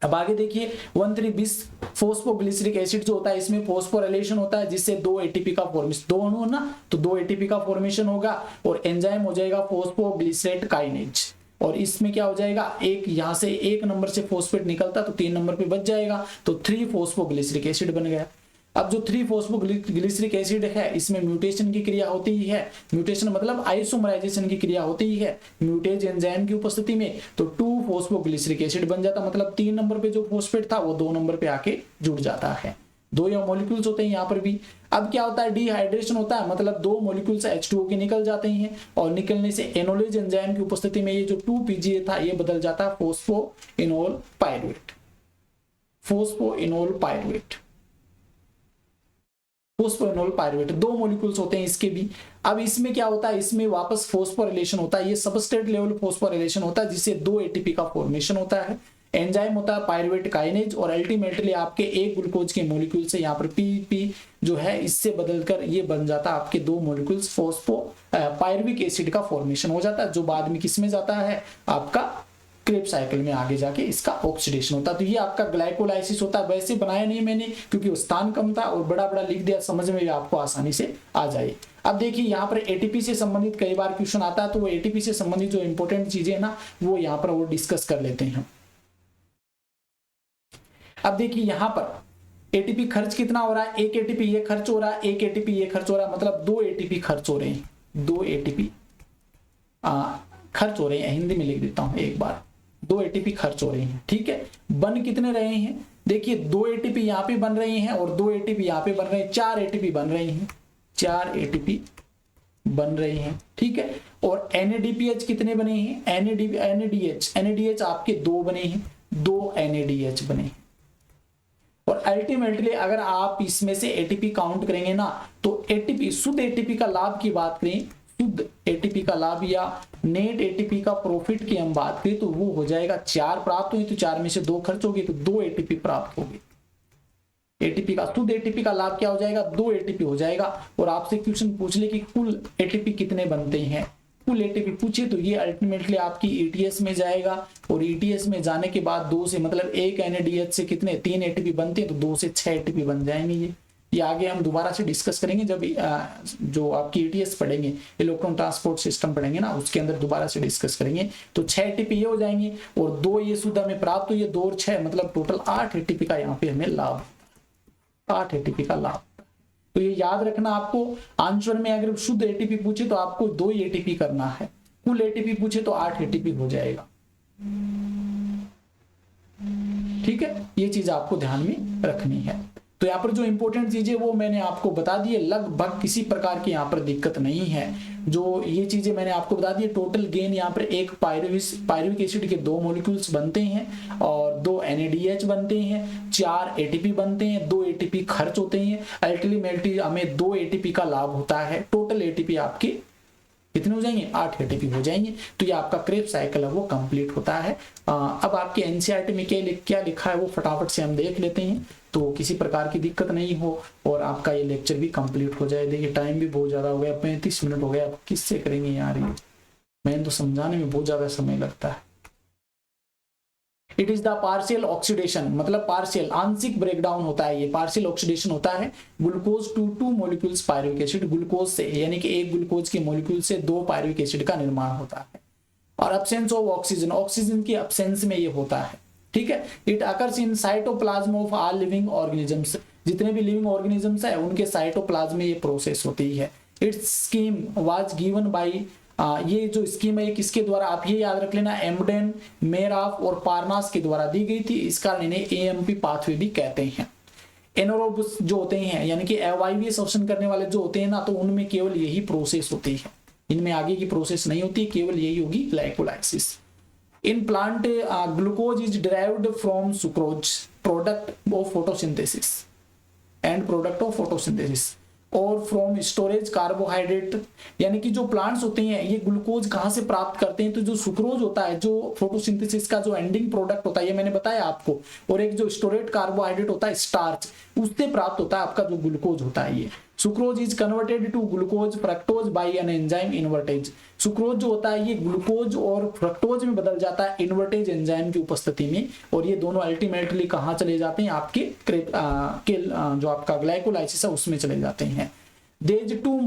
अब आगे देखिए 1,3-बिस फॉस्फोग्लिसरिक एसिड जो होता है, इसमें फॉस्फोराइलेशन होता है जिससे 2 ATP का फॉर्मेशन, 2 अणु ना, तो 2 ATP का फॉर्मेशन होगा और एंजाइम हो जाएगा फॉस्फोग्लिसरेट काइनेज। और इसमें क्या हो जाएगा, एक यहां से 1 नंबर से फॉस्फेट निकलता तो 3 नंबर पे बच जाएगा, तो 3-फॉस्फोग्लिसरिक एसिड बन गया। अब जो 3-फॉस्फोग्लिसरिक एसिड है, इसमें म्यूटेशन की क्रिया होती है। म्यूटेशन मतलब आइसोमराइजेशन की क्रिया होती है म्यूटेज एंजाइम की उपस्थिति में, तो 2-फॉस्फोग्लिसरिक एसिड बन जाता, मतलब 3 नंबर पे जो फॉस्फेट था वो 2 नंबर पे आके जुड़ जाता है। 2 या मॉलिक्यूल्स होते हैं यहाँ पर भी। अब क्या होता है, डिहाइड्रेशन होता है, मतलब 2 मॉलिक्यूल्स H2O के निकल जाते हैं और निकलने से एनोलेज एंजाइम की उपस्थिति में ये जो 2-PGA था ये बदल जाता है phosphoenol pyruvate. Phosphoenol pyruvate 2 molecules होते हैं इसके भी। अब इसमें क्या होता है, इसमें वापस फॉस्फोराइलेशन होता है, ये सबस्ट्रेट लेवल फॉस्फोराइलेशन होता है जिससे 2 ATP का फॉर्मेशन होता है। एंजाइम होता है पायरुवेट काइनेज और अल्टीमेटली आपके एक ग्लूकोज के मॉलिक्यूल से यहाँ पर PP जो है इससे बदलकर ये बन जाता है आपके 2 मॉलिक्यूल्स पायरुविक एसिड का फॉर्मेशन हो जाता है, जो बाद में किसमें जाता है, आपका क्रेब्स साइकिल में आगे जाके इसका ऑक्सीडेशन होता है। तो ये आपका ग्लाइकोलाइसिस होता है। वैसे बनाया नहीं मैंने क्योंकि स्थान कम था और बड़ा बड़ा लिख दिया, समझ में भी आपको आसानी से आ जाए। अब देखिए यहाँ पर ATP से संबंधित कई बार क्वेश्चन आता है, तो वो ATP से संबंधित जो इंपॉर्टेंट चीजें ना वो यहाँ पर वो डिस्कस कर लेते हैं। अब देखिए यहाँ पर ATP खर्च कितना हो रहा है, 1 ATP ये खर्च हो रहा है, 1 ATP ये खर्च हो रहा है, मतलब 2 ATP खर्च हो रहे हैं। 2 ATP खर्च हो रहे हैं, हिंदी में लिख देता हूं एक बार, 2 ATP खर्च हो रहे हैं। ठीक है, बन कितने रहे हैं, देखिए 2 ATP यहाँ पे बन रहे हैं और 2 ATP यहाँ पे बन रहे हैं, 4 ATP बन रहे हैं, 4 ATP बन रहे हैं। ठीक है, और NADPH कितने बने हैं, NADH आपके 2 बने हैं, 2 NADH बने हैं। और अल्टीमेटली अगर आप इसमें से ATP काउंट करेंगे ना, तो ATP शुद्ध ATP का लाभ की बात करें, शुद्ध ATP का लाभ या नेट ATP का प्रॉफिट की हम बात करें तो वो हो जाएगा 4 प्राप्त हुई तो 4 में से 2 खर्च होगी तो 2 ATP प्राप्त होगी। ATP का शुद्ध ATP का लाभ क्या हो जाएगा, 2 ATP हो जाएगा। और आपसे क्वेश्चन पूछ ले कि कुल ATP कितने बनते हैं, कुल ATP पूछे तो ये अल्टीमेटली आपकी ETS में जाएगा और ETS में जाने के बाद 2 से मतलब 1 NADH से कितने 3 ATP बनते हैं, तो 2 से 6 ATP बन जाएंगे। ये आगे हम दोबारा से डिस्कस करेंगे जब जो आपकी ETS पढ़ेंगे, इलेक्ट्रॉन ट्रांसपोर्ट सिस्टम पढ़ेंगे ना, उसके अंदर दोबारा से डिस्कस करेंगे। तो 6 ATP ये हो जाएंगे और 2 ये शुद्ध हमें प्राप्त हुई है, 2 और 6 मतलब टोटल 8 ATP का यहाँ पे हमें लाभ, 8 ATP का लाभ। तो ये याद रखना आपको, आंसर में अगर शुद्ध ATP पूछे तो आपको 2 ही ATP करना है, कुल ATP पूछे तो 8 ATP हो जाएगा। ठीक है, ये चीज आपको ध्यान में रखनी है। तो यहाँ पर जो इंपॉर्टेंट चीजें वो मैंने आपको बता दी है, लगभग किसी प्रकार की यहाँ पर दिक्कत नहीं है। जो ये चीजें मैंने आपको बता दी है, टोटल गेन यहाँ पर एक पायरुविक एसिड के 2 मॉलिक्यूल्स बनते हैं और 2 NADH बनते हैं, 4 ATP बनते हैं, 2 ATP खर्च होते हैं, अल्टीमेटली हमें 2 ATP का लाभ होता है। टोटल ATP आपके कितने हो जाएंगे, 8 ATP हो जाएंगे। तो ये आपका क्रेब साइकिल है वो कंप्लीट होता है। अब आपके एनसीईआरटी में क्या लिखा है वो फटाफट से हम देख लेते हैं, तो किसी प्रकार की दिक्कत नहीं हो और आपका ये लेक्चर भी कंप्लीट हो जाए। देखिए टाइम भी बहुत ज्यादा हो गया, 35 मिनट हो गया, अब किससे करेंगे यार ये, मैंने तो समझाने में बहुत ज्यादा समय लगता है। It is the partial oxidation, मतलब पार्शियल आंशिक ब्रेकडाउन होता है, ये पार्शियल ऑक्सीडेशन होता है glucose to 2 molecules pyruvic acid, glucose से यानी कि एक ग्लूकोज के मॉलिक्यूल से 2 पायरुविक एसिड का निर्माण होता है। और एब्सेंस ऑफ ऑक्सीजन, ऑक्सीजन की एब्सेंस में ये होता है, ठीक है। It occurs in cytoplasm of all living organisms, जितने भी लिविंग ऑर्गेनिजम्स है उनके साइटोप्लाज्म में ये प्रोसेस होती है। It's scheme was given by, ये जो स्कीम है किसके द्वारा, आप ये याद रख लेना, एम्डेन, मेराफ और पारनास के द्वारा दी गई थी, इस कारण इन्हें AMP पाथवे भी कहते हैं। एनारोब्स जो होते हैं यानी कि अवायवीय श्वसन करने वाले जो होते हैं ना, तो उनमें केवल यही प्रोसेस होती है, इनमें आगे की प्रोसेस नहीं होती, केवल यही होगी glycolysis. In plant glucose is derived from sucrose, product of photosynthesis and product of photosynthesis और फ्रॉम स्टोरेज कार्बोहाइड्रेट, यानी कि जो प्लांट्स होते हैं ये ग्लूकोज कहां से प्राप्त करते हैं, तो जो सुक्रोज होता है जो फोटोसिंथेसिस का जो एंडिंग प्रोडक्ट होता है, ये मैंने बताया आपको, और एक जो स्टोरेज कार्बोहाइड्रेट होता है स्टार्च, उससे प्राप्त होता है आपका जो ग्लूकोज होता है। ये sucrose is converted to glucose fructose by an enzyme invertase, sucrose जो होता है ये ग्लूकोज और फ्रक्टोज में बदल जाता है इन्वर्टेज एंजाइम की उपस्थिति में, और ये दोनों अल्टीमेटली कहां चले जाते हैं, आपके जो आपका ग्लाइकोलाइसिस है उसमें चले जाते हैं। These 2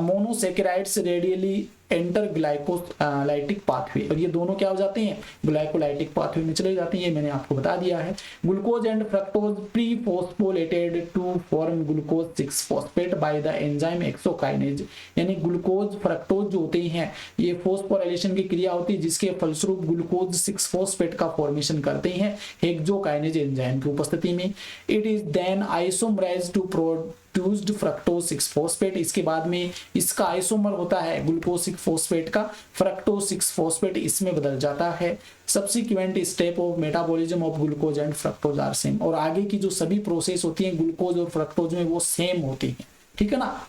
monosaccharides radially enter glycolytic pathway, और ये दोनों क्या हो जाते हैं, ग्लाइकोलाइटिक पाथवे में चले जाते हैं, ये मैंने आपको बता दिया है। Glucose and fructose pre phosphorylated to form glucose 6 phosphate by the enzyme hexokinase, यानी ग्लूकोज फ्रक्टोज जो होते हैं ये फोस्फोराइलेशन की क्रिया होती है जिसके फलस्वरूप ग्लूकोज 6 फॉस्फेट का फॉर्मेशन करते हैं हेक्सोकाइनेज एंजाइम की उपस्थिति में। It is then isomerised to produced fructose 6 phosphate, इसके बाद में इसका आइसोमर होता है ग्लूकोज 6 फॉस्फेट का, फ्रक्टोज 6 फॉस्फेट इसमें बदल जाता है। Subsequent step of metabolism of glucose and fructose are same, और आगे की जो सभी प्रोसेस होती है ग्लूकोज और फ्रक्टोज में वो सेम होती है, ठीक है ना।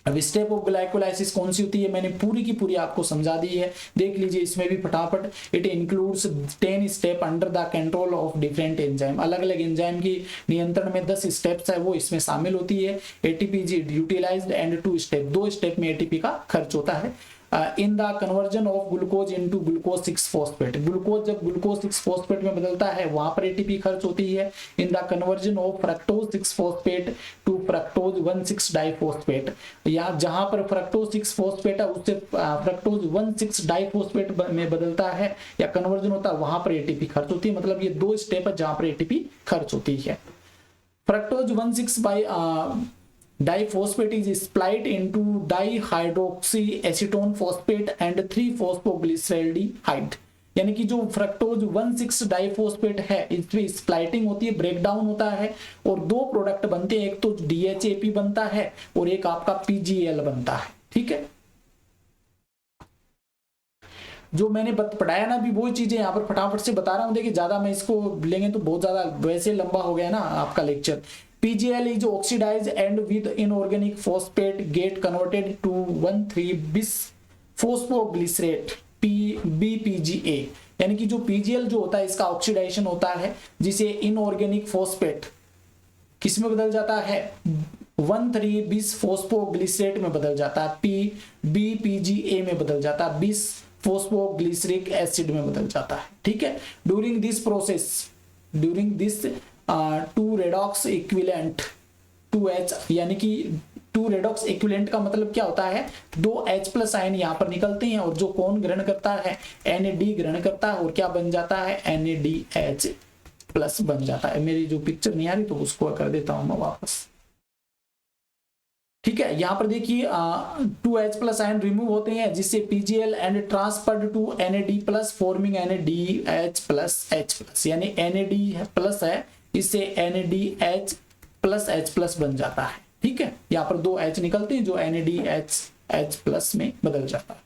अब स्टेप ऑफ ग्लाइकोलाइसिस कौन सी होती है मैंने पूरी की पूरी आपको समझा दी है, देख लीजिए इसमें भी फटाफट। It includes 10 step under the control of different enzyme, अलग अलग एंजाइम की नियंत्रण में 10 स्टेप्स है वो इसमें शामिल होती है। ATP is utilized and 2 step, 2 step में एटीपी का खर्च होता है। In the conversion of glucose into glucose 6 phosphate, glucose जब ग्लूकोज 6 फॉस्फेट में बदलता है वहां पर एटीपी खर्च होती है। In the conversion of fructose 6 phosphate to fructose 1,6 diphosphate, या जहां पर फ्रक्टोज 6 फॉस्फेट है उससे फ्रक्टोज 1,6 डाइफॉस्फेट में बदलता है या कन्वर्जन होता है, वहां पर एटीपी खर्च होती है। मतलब ये 2 स्टेप है जहां पर एटीपी खर्च होती है। Fructose 1,6 by diphosphate is split into dihydroxy acetone phosphate and 3-phosphoglyceraldehyde, यानी कि जो फ्रक्टोज 1,6 डाइफॉस्फेट है इसमें स्प्लाइटिंग होती है, ब्रेकडाउन होता है और 2 प्रोडक्ट बनते हैं, एक तो DHAP बनता है और एक आपका PGL बनता है, ठीक है। जो मैंने पढ़ाया ना अभी वही चीजें यहाँ पर फटाफट से बता रहा हूँ। देखिए ज्यादा मैं इसको लेंगे तो बहुत ज्यादा वैसे लंबा हो गया ना आपका lecture. PGL is oxidized and with inorganic phosphate get converted to 1,3-bis phosphoglycerate BPGA, यानी कि जो PGL जो होता है इसका ऑक्सीडाइजेशन होता है जिसे इनऑर्गेनिक फॉस्फेट किस में बदल जाता है 1,3-bis फोस्फोग्लिसरेट में बदल जाता है, BPGA में बदल जाता है, बिस फोस्फोग्लिसरिक एसिड में बदल जाता है, ठीक है। During this process, during this 2 redox equivalent 2H, यानी कि 2 रेडॉक्स इक्विवेलेंट का मतलब क्या होता है 2 H+ आयन यहाँ पर निकलते हैं और जो कौन ग्रहण करता है NAD ग्रहण करता है और क्या बन जाता है NADH+ बन जाता है। मेरी जो पिक्चर नहीं आ रही तो उसको कर देता हूं मैं वापस, ठीक है। यहाँ पर देखिए 2 H+ आयन रिमूव होते हैं जिससे PGL and transferred to NAD+ forming NADH+H+, यानी NAD+ है इससे NADH प्लस H प्लस बन जाता है। ठीक है, यहाँ पर 2 H निकलते हैं जो NADH H प्लस में बदल जाता है।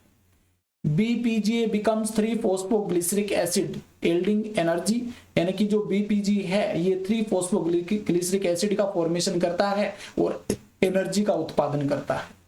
BPGA becomes 3-phosphoglyceric acid yielding energy, यानी कि जो BPG है ये 3-phosphoglyceric acid का फॉर्मेशन करता है और एनर्जी का उत्पादन करता है।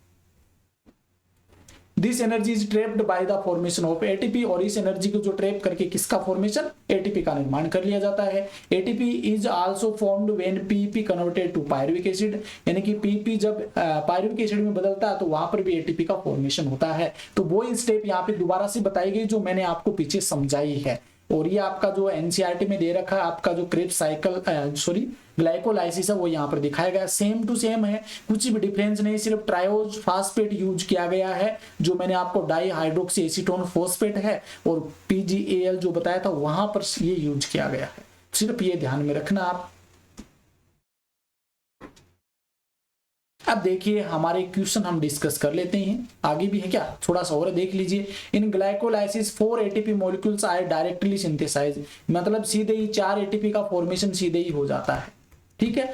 This energy is trapped by the formation of ATP, और इस एनर्जी को जो ट्रैप करके किसका फॉर्मेशन, एटीपी का निर्माण कर लिया जाता है। ATP is also formed when PP converted to pyruvic acid, यानी कि पीपी जब पायरुविक एसिड में बदलता है तो वहां पर भी एटीपी का फॉर्मेशन होता है। तो वो स्टेप यहाँ पे दोबारा से बताई गई जो मैंने आपको पीछे समझाई है। और ये आपका जो एनसीईआरटी में दे रखा है आपका जो क्रेब्स साइकिल ग्लाइकोलाइसिस है वो यहाँ पर दिखाया गया, सेम टू सेम है, कुछ भी डिफरेंस नहीं, सिर्फ ट्रायोज फास्फेट यूज किया गया है जो मैंने आपको डाई हाइड्रोक्सी एसीटोन फॉस्फेट है, और PGAL जो बताया था वहां पर ये यूज किया गया है, सिर्फ ये ध्यान में रखना आप। अब देखिए हमारे क्वेश्चन हम डिस्कस कर लेते हैं, आगे भी है क्या, थोड़ा सा और देख लीजिए। In glycolysis 4 ATP molecules are directly synthesise, मतलब सीधे ही 4 ATP का फॉर्मेशन सीधे ही हो जाता है। ठीक है,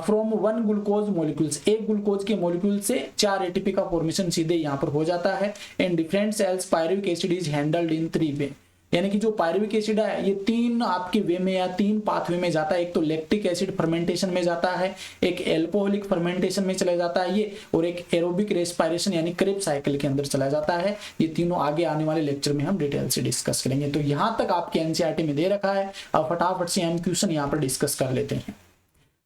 फ्रॉम 1 ग्लूकोज मॉलिक्यूल्स, एक ग्लूकोज के मॉलिक्यूल से 4 ATP का फॉर्मेशन सीधे यहाँ पर हो जाता है। In different cells pyruvic acid is handled in 3 way, यानी कि जो पायरुविक एसिड है ये 3 आपके वे में या 3 पाथवे में जाता है। एक तो लैक्टिक एसिड फर्मेंटेशन में जाता है, एक एल्कोहलिक फर्मेंटेशन में चला जाता है ये, और एक एरोबिक रेस्पिरेशन यानी क्रेब्स साइकिल के अंदर चला जाता है। ये तीनों आगे आने वाले लेक्चर में हम डिटेल से डिस्कस करेंगे। तो यहाँ तक आपके एनसीईआरटी में दे रखा है, अब फटाफट से हम क्वेश्चन यहाँ पर डिस्कस कर लेते हैं।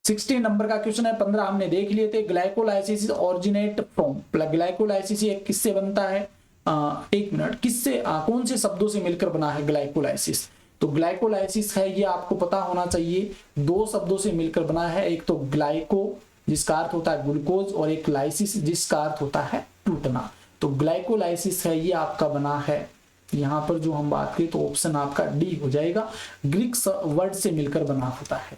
16 नंबर का क्वेश्चन है, 15 हमने देख लिए थे। ग्लाइकोलाइसिस ओरिजिनेट फ्रॉम, ग्लाइकोलाइसिस किससे बनता है, एक मिनट, किससे कौन से शब्दों से मिलकर बना है ग्लाइकोलाइसिस। तो ग्लाइकोलाइसिस है ये आपको पता होना चाहिए, 2 शब्दों से मिलकर बना है, एक तो ग्लाइको जिसका अर्थ होता है ग्लूकोज, और एक लाइसिस जिसका अर्थ होता है टूटना। तो ग्लाइकोलाइसिस है ये आपका बना है, यहाँ पर जो हम बात करें तो ऑप्शन आपका डी हो जाएगा, ग्रीक वर्ड से मिलकर बना होता है।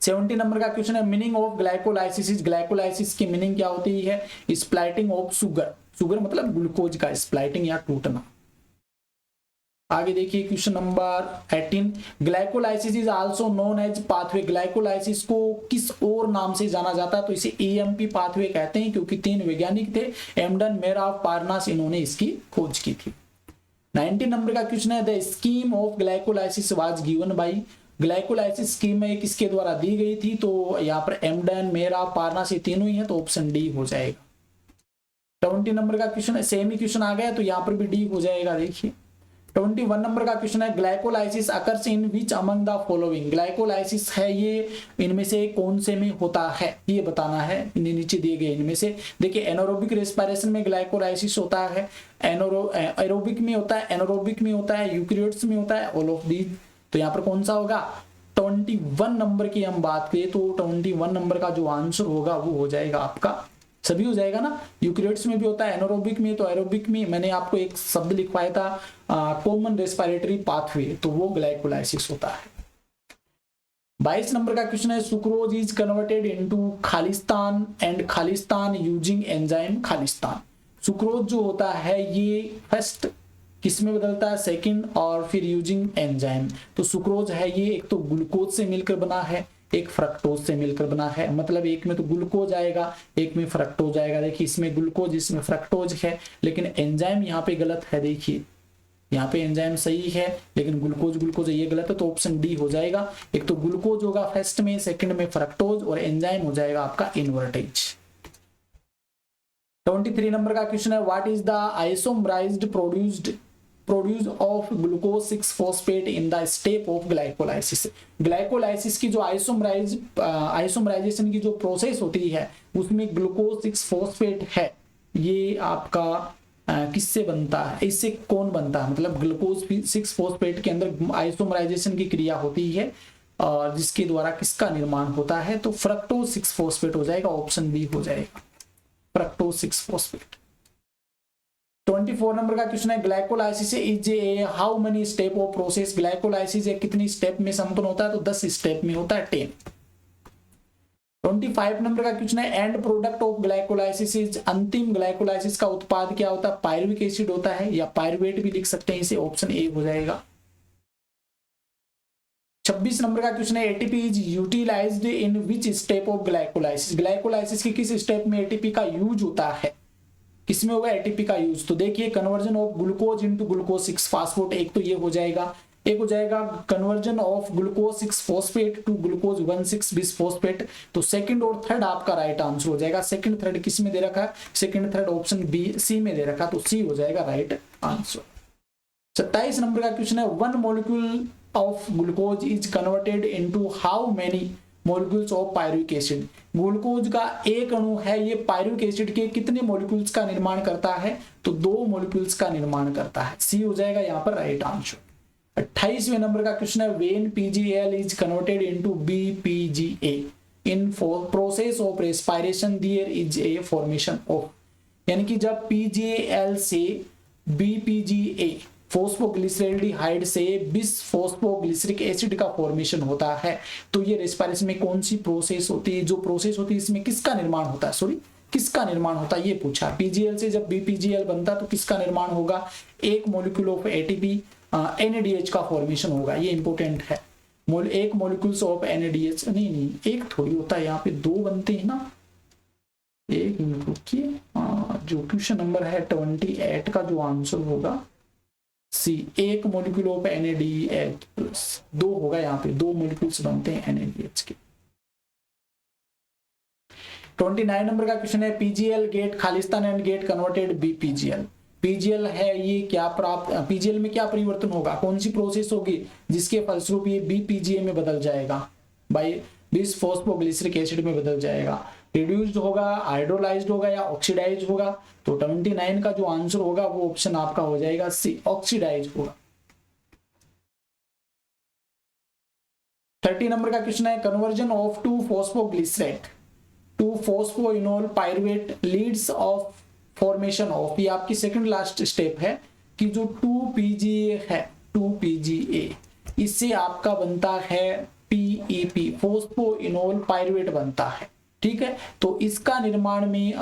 70 नंबर का क्वेश्चन है, मीनिंग ऑफ ग्लाइकोलाइसिस, ग्लाइकोलाइसिस की मीनिंग क्या होती है, स्प्लाइटिंग ऑफ शुगर, शुगर मतलब ग्लूकोज का स्प्लाइटिंग या टूटना। आगे देखिए question number 18, glycolysis is also known as pathway, glycolysis को किस और नाम से जाना जाता है, तो इसे EMP पाथवे कहते हैं, क्योंकि 3 वैज्ञानिक थे, एम्डन, मेराव, पार्नास, इन्होंने इसकी खोज की थी। 19 नंबर का क्वेश्चन है, the scheme of glycolysis was given by, glycolysis scheme में किसके द्वारा दी गई थी, तो यहाँ पर एम्डन, मेराव, पार्नास ये तीनों ही है, तो ऑप्शन डी हो जाएगा। 20 नंबर का क्वेश्चन है, सेम ही क्वेश्चन आ गया तो यहाँ पर भी डी हो जाएगा। देखिए 21 नंबर का क्वेश्चन है, glycolysis occurs in which among the following, glycolysis है ये इनमें से कौन से में होता है, ये बताना है, नीचे दिए गए इनमें से। देखिए एनारोबिक रेस्पिरेशन में ग्लाइकोलाइसिस होता है, एरोबिक में होता है, एनारोबिक में होता है, यूकैरियोट्स में होता है, ऑल ऑफ दीज। तो यहाँ पर कौन सा होगा, 21 नंबर की हम बात करें तो 21 नंबर का जो आंसर होगा वो हो जाएगा आपका, सभी हो जाएगा ना, यूकैरियोट्स में भी होता है, एनारोबिक में, तो एरोबिक में मैंने आपको एक शब्द लिखवाया था कॉमन रेस्पिरेटरी पाथवे, तो वो ग्लाइकोलाइसिस होता है। 22 नंबर का क्वेश्चन है, sucrose is converted into Khalistan and Khalistan using enzyme Khalistan, sucrose जो होता है ये फर्स्ट किस में बदलता है, सेकंड, और फिर यूजिंग एंजाइम। तो सुक्रोज है ये एक तो ग्लूकोज से मिलकर बना है, एक फ्रक्टोज से मिलकर बना है, मतलब एक में तो ग्लूकोज आएगा, एक में फ्रक्टोज आएगा। देखिए इसमें ग्लूकोज इसमें फ्रक्टोज है, लेकिन एंजाइम यहाँ पे गलत है। देखिए यहाँ पे एंजाइम सही है लेकिन ग्लूकोज ये गलत है, तो ऑप्शन डी हो जाएगा। एक तो ग्लूकोज होगा फर्स्ट में, सेकंड में फ्रक्टोज, और एंजाइम हो जाएगा आपका इन्वर्टेज। 23 नंबर का क्वेश्चन है, what is the isomerised produce of glucose six phosphate in the step of glycolysis, glycolysis की जो आइसोमराइजेशन की जो प्रोसेस होती है उसमें ग्लूकोज 6-फॉस्फेट है, ये आपका किससे बनता है, इससे कौन बनता है, मतलब ग्लूकोज 6-फॉस्फेट के अंदर आइसोमराइजेशन की क्रिया होती है और जिसके द्वारा किसका निर्माण होता है, तो फ्रक्टोज 6-फॉस्फेट हो जाएगा, ऑप्शन बी हो जाएगा, फ्रक्टोज 6-फॉस्फेट। 24 नंबर का क्वेश्चन है, glycolysis is A how many step of process, glycolysis कितनी स्टेप में संपन्न होता है, तो 10 स्टेप में होता है, 10। 25 नंबर का क्वेश्चन है, and product of glycolysis is, अंतिम ग्लाइकोलाइसिस का उत्पाद क्या होता है, पायरुविक एसिड होता है, या पायरुवेट भी लिख सकते हैं इसे, ऑप्शन ए हो जाएगा। 26 नंबर का क्वेश्चन है ATP is utilized in which step of glycolysis. Glycolysis की किस स्टेप में एटीपी का यूज होता है, किसमें होगा एटीपी का यूज? तो देखिए conversion of glucose into glucose 6 phosphate, एक तो ये हो जाएगा, एक हो जाएगा conversion of glucose 6 phosphate to glucose 1,6 bisphosphate. तो सेकंड और थर्ड आपका राइट आंसर हो जाएगा। सेकंड थर्ड किस में दे रखा है? Second third option B C में दे रखा, तो सी हो जाएगा राइट आंसर। 27 नंबर का क्वेश्चन है one molecule of glucose is converted into how many molecules of pyruvic acid. Glucose का एक अणु है, ये पायरुविक एसिड के कितने मॉलिक्यूल्स का निर्माण करता है? तो 2 मॉलिक्यूल्स का निर्माण करता है, सी हो जाएगा यहाँ पर राइट आंसर। 28वें नंबर का क्वेश्चन है when PGL is converted into BPGA in process of respiration there is a formation of, यानी कि जब पीजीएल से बीपीजीए फोस्फोग्लिसरेल्डिहाइड से बिस फोस्फोग्लिसरिक एसिड का फॉर्मेशन होता है, तो ये रेस्पिरेशन में कौन सी प्रोसेस होती है? जो प्रोसेस होती है इसमें किसका निर्माण होता है? सॉरी, किसका निर्माण होता है ये पूछा। पीजीएल से जब बीपीजीएल बनता तो किसका निर्माण होगा? एक मॉलिक्यूल ऑफ एटीपी एनएडीएच का फॉर्मेशन होगा, ये इंपॉर्टेंट है। एक मॉलिक्यूल्स ऑफ एनएडीएच, नहीं एक थोड़ी होता है, यहाँ पे 2 बनते हैं ना। एक मिनट रुकिए, जो क्वेश्चन नंबर है 28 का जो आंसर होगा सी, एक मॉलिक्यूल ऑफ NaDH प्लस 2 होगा, यहाँ पे 2 मॉलिक्यूल्स बनते हैं NaDH के। 29 नंबर का क्वेश्चन है पीजीएल गेट खालिस्तान and get converted BPGL. PGL है ये क्या प्राप्त, पीजीएल में क्या परिवर्तन होगा, कौन सी प्रोसेस होगी जिसके फलस्वरूप ये बीपीजीए में बदल जाएगा? बाई बिस फोस्फोग्लिसरिक एसिड में बदल जाएगा। रिड्यूस्ड होगा, हाइड्रोलाइज्ड होगा या ऑक्सीडाइज होगा? तो 29 का जो आंसर होगा वो ऑप्शन आपका हो जाएगा सी, ऑक्सीडाइज होगा। 30 नंबर का क्वेश्चन है conversion of 2 phosphoglycerate to phosphoenol pyruvate leads of formation of, ये आपकी सेकंड लास्ट स्टेप है कि जो 2PGA है, 2PGA इससे आपका बनता है PEP फोस्फोइनोल पायरुवेट बनता है, ठीक है। तो इसका निर्माण में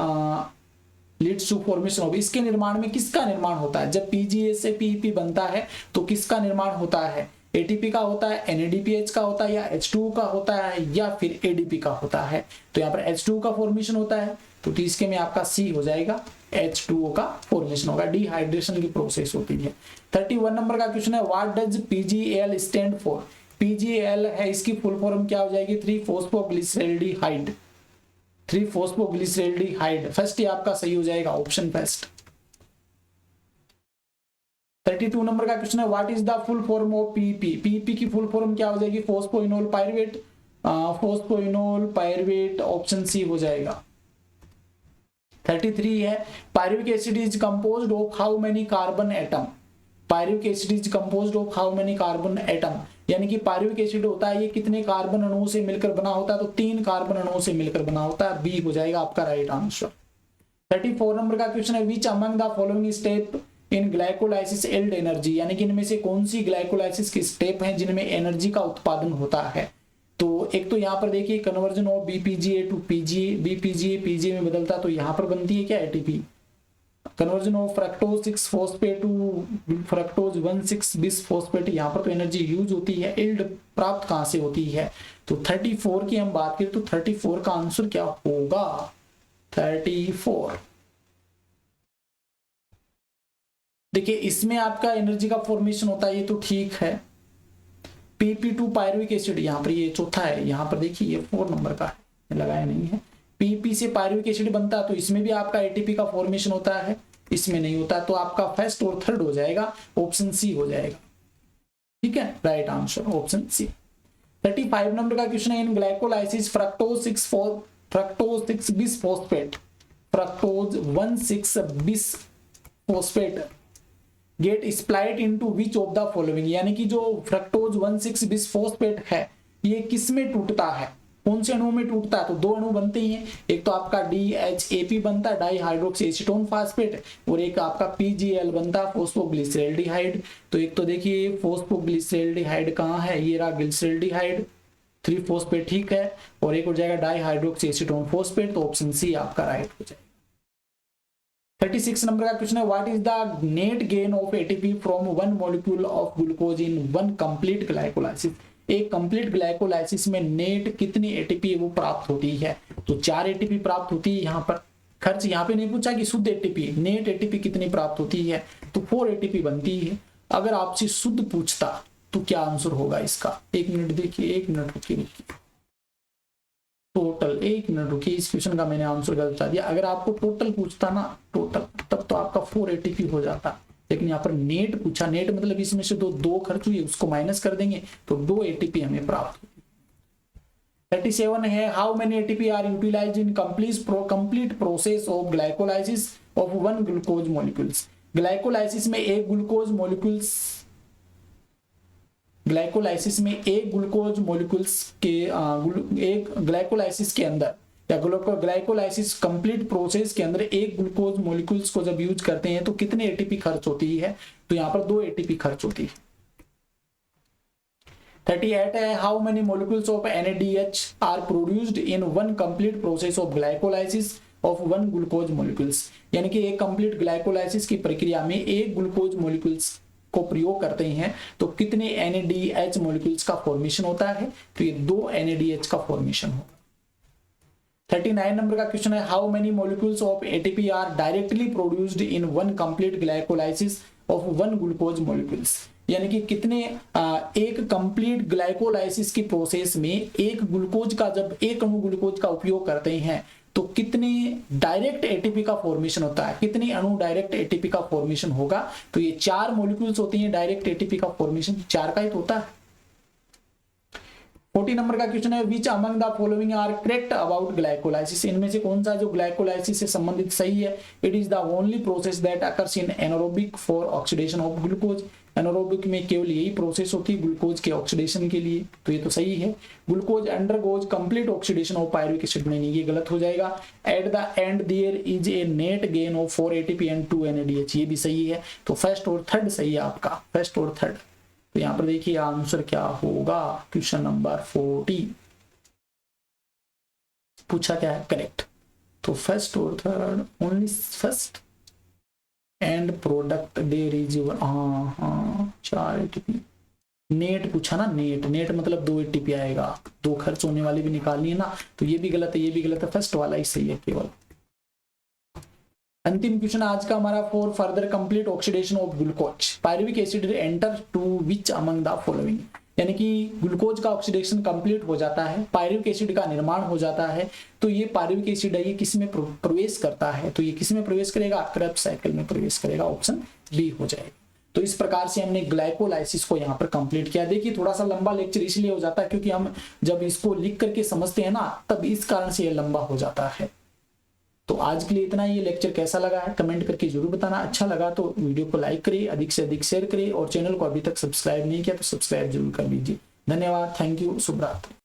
लीड्स टू फॉर्मेशन ऑफ, इसके निर्माण में किसका निर्माण होता है? जब PGA से PEP बनता है तो किसका निर्माण होता है? ATP का होता है, NADPH का होता है, या H2 का होता है, या फिर ADP का होता है? तो यहाँ पर H2 का फॉर्मेशन होता है, तो इसके में आपका C हो जाएगा, H2O का फॉर्मेशन होगा, डिहाइड्रेशन की प्रोसेस होती है। 31 नंबर का क्वेश्चन है what does PGAL stand for. PGAL है, इसकी फुल फॉर्म क्या हो जाएगी? 3-फॉस्फोग्लिसरेल्डिहाइड, 3-फॉस्फोग्लिसरेल्डिहाइड। फर्स्ट ही आपका सही हो जाएगा, ऑप्शन फर्स्ट। 32 नंबर का क्वेश्चन है what is the full form of PP. PP की फुल फॉर्म क्या हो जाएगी? Phosphoenol pyruvate, phosphoenol pyruvate, option C हो जाएगा। 33 है pyruvic acid is composed of how many carbon atom. Pyruvic acid is composed of how many carbon atom, यानी कि पायरुविक एसिड होता है ये कितने कार्बन अणुओं से मिलकर बना होता है? तो 3 कार्बन अणुओं से मिलकर बना होता है, बी हो जाएगा आपका राइट आंसर। 34 नंबर का क्वेश्चन है which among the following step in glycolysis yield energy, यानी कि इनमें से कौन सी ग्लाइकोलाइसिस की स्टेप है जिनमें एनर्जी का उत्पादन होता है? तो एक तो यहाँ पर देखिए conversion of BPGA to PGA, BPGA PGA में बदलता, तो यहाँ पर बनती है क्या? ATP. Conversion of fructose 6 phosphate to fructose 1,6 bis phosphate, यहाँ पर तो एनर्जी यूज होती है। एल्ड प्राप्त कहां से होती है? तो 34 की हम बात करें तो 34 का आंसर क्या होगा? 34। देखिए इसमें आपका एनर्जी का फॉर्मेशन होता है, ये तो ठीक है। PP2 पायरुविक एसिड, यहाँ पर ये चौथा है, यहाँ पर देखिए ये 4 नंबर का है, लगाया नहीं है। PP से पायरुविक एसिड बनता है तो इसमें भी आपका ATP का फॉर्मेशन होता है, इसमें नहीं होता, तो आपका फर्स्ट और थर्ड हो जाएगा, ऑप्शन सी हो जाएगा, ठीक है, right answer option C. 35 number का क्वेश्चन है in glycolysis fructose 6 bis phosphate, fructose 1,6 bis phosphate get split into which of the following, यानी कि जो फ्रक्टोज 1,6 बिस फॉस्फेट है ये किस में टूटता है? कौन से अणु में टूटता है? तो 2 अणु बनते हैं, एक तो आपका DHAP बनता है, डाई हाइड्रोक्सी एसीटोन फास्फेट, और एक आपका PGL बनता है, फोस्फोग्लिसरेल्डिहाइड। तो एक तो देखिए फोस्फोग्लिसरेल्डिहाइड कहाँ है? ये रहा ग्लिसरेल्डिहाइड, 3 फॉस्फेट, ठीक है, और एक हो जाएगा डाई हाइड्रोक्सी एसीटोन फॉस्फेट, तो ऑप्शन सी आपका राइट हो जाएगा। 36 नंबर का क्वेश्चन है what is the net gain of ATP from 1 molecule of glucose in 1 complete glycolysis. एक कंप्लीट ग्लाइकोलाइसिस में नेट कितनी एटीपी वो प्राप्त होती है? तो 4 एटीपी प्राप्त होती है। यहाँ पर खर्च यहाँ पे नहीं पूछा कि शुद्ध एटीपी, नेट एटीपी कितनी प्राप्त होती है, तो 4 एटीपी बनती है। अगर आपसे शुद्ध पूछता तो क्या आंसर होगा इसका? 1 मिनट देखिए, 1 मिनट रुकिए, टोटल 1 मिनट रुकिए, इस क्वेश्चन का मैंने आंसर गलत बता दिया। अगर आपको टोटल पूछता ना, टोटल, तब तो आपका 4 एटीपी हो जाता, लेकिन यहाँ पर नेट पूछा। नेट मतलब इसमें से दो खर्च हुई, उसको माइनस कर देंगे तो 2 एटीपी हमें प्राप्त होगी। 37 है, how many ATP are utilized in complete process of glycolysis of 1 glucose molecules. Glycolysis में एक ग्लूकोज मॉलिक्यूल्स के एक ग्लाइकोलाइसिस के अंदर या ग्लाइकोलाइसिस कंप्लीट प्रोसेस के अंदर एक ग्लूकोज मॉलिक्यूल्स को जब यूज करते हैं तो कितने एटीपी खर्च होती है? तो यहाँ पर 2 एटीपी खर्च होती है। 38 है, how many molecules of NADH are produced in 1 complete process of glycolysis of 1 glucose molecules. यानी कि एक कंप्लीट ग्लाइकोलाइसिस की प्रक्रिया में एक ग्लूकोज मॉलिक्यूल्स को प्रयोग करते हैं तो कितने NADH मॉलिक्यूल्स का फॉर्मेशन होता है? तो ये 2 NADH का फॉर्मेशन होगा। 39 नंबर का क्वेश्चन है, how many molecules of ATP are directly produced in 1 complete glycolysis of 1 glucose molecules. यानी कि कितने एक कंप्लीट ग्लाइकोलाइसिस की प्रोसेस में एक ग्लूकोज का, जब एक अणु ग्लूकोज का उपयोग करते हैं तो कितने डायरेक्ट एटीपी का फॉर्मेशन होता है, कितने अणु डायरेक्ट एटीपी का फॉर्मेशन होगा? तो ये 4 मॉलिक्यूल्स होती हैं डायरेक्ट एटीपी का फॉर्मेशन, 4 का ही तो होता है। 40 नंबर का क्वेश्चन है, which among the following are correct about glycolysis. इनमें से कौन सा जो ग्लाइकोलाइसिस से संबंधित सही है? It is the only process that occurs in anaerobic for oxidation of glucose. Anaerobic में केवल यही प्रोसेस होती है ग्लूकोज के ऑक्सीडेशन के लिए, तो ये तो सही है। Glucose undergoes complete oxidation of pyruvic acid में, नहीं, ये गलत हो जाएगा। At the end there is a net gain of 4 ATP and 2 NADH, ये भी सही है। तो फर्स्ट और थर्ड सही है आपका, फर्स्ट और थर्ड। तो यहाँ पर देखिए आंसर क्या होगा, क्वेश्चन नंबर 40 पूछा क्या है? करेक्ट। तो फर्स्ट और third, only first end product there is 4 ATP। Net पूछा ना, नेट मतलब 2 ATP आएगा, 2 खर्च होने वाली भी निकालनी है ना, तो ये भी गलत है, ये भी गलत है, फर्स्ट वाला ही सही है केवल। अंतिम क्वेश्चन आज का हमारा, for further complete oxidation of glucose pyruvic acid enter to which among the following. यानी कि ग्लूकोज का ऑक्सीडेशन कंप्लीट हो जाता है, पायरुविक एसिड का निर्माण हो जाता है, तो ये पायरुविक एसिड है, ये किस में प्रवेश करता है? तो ये किस में प्रवेश करेगा? क्रेब्स साइकिल में प्रवेश करेगा, ऑप्शन बी हो जाएगा। तो इस प्रकार से हमने ग्लाइकोलाइसिस को यहाँ पर कंप्लीट किया। देखिए थोड़ा सा लंबा लेक्चर इसलिए हो जाता है क्योंकि हम जब इसको लिख करके समझते हैं ना, तब इस कारण से ये लंबा हो जाता है। तो आज के लिए इतना ही। ये लेक्चर कैसा लगा है कमेंट करके जरूर बताना। अच्छा लगा तो वीडियो को लाइक करिए, अधिक से अधिक शेयर करिए, और चैनल को अभी तक सब्सक्राइब नहीं किया तो सब्सक्राइब जरूर कर लीजिए। धन्यवाद, थैंक यू, शुभ रात्रि।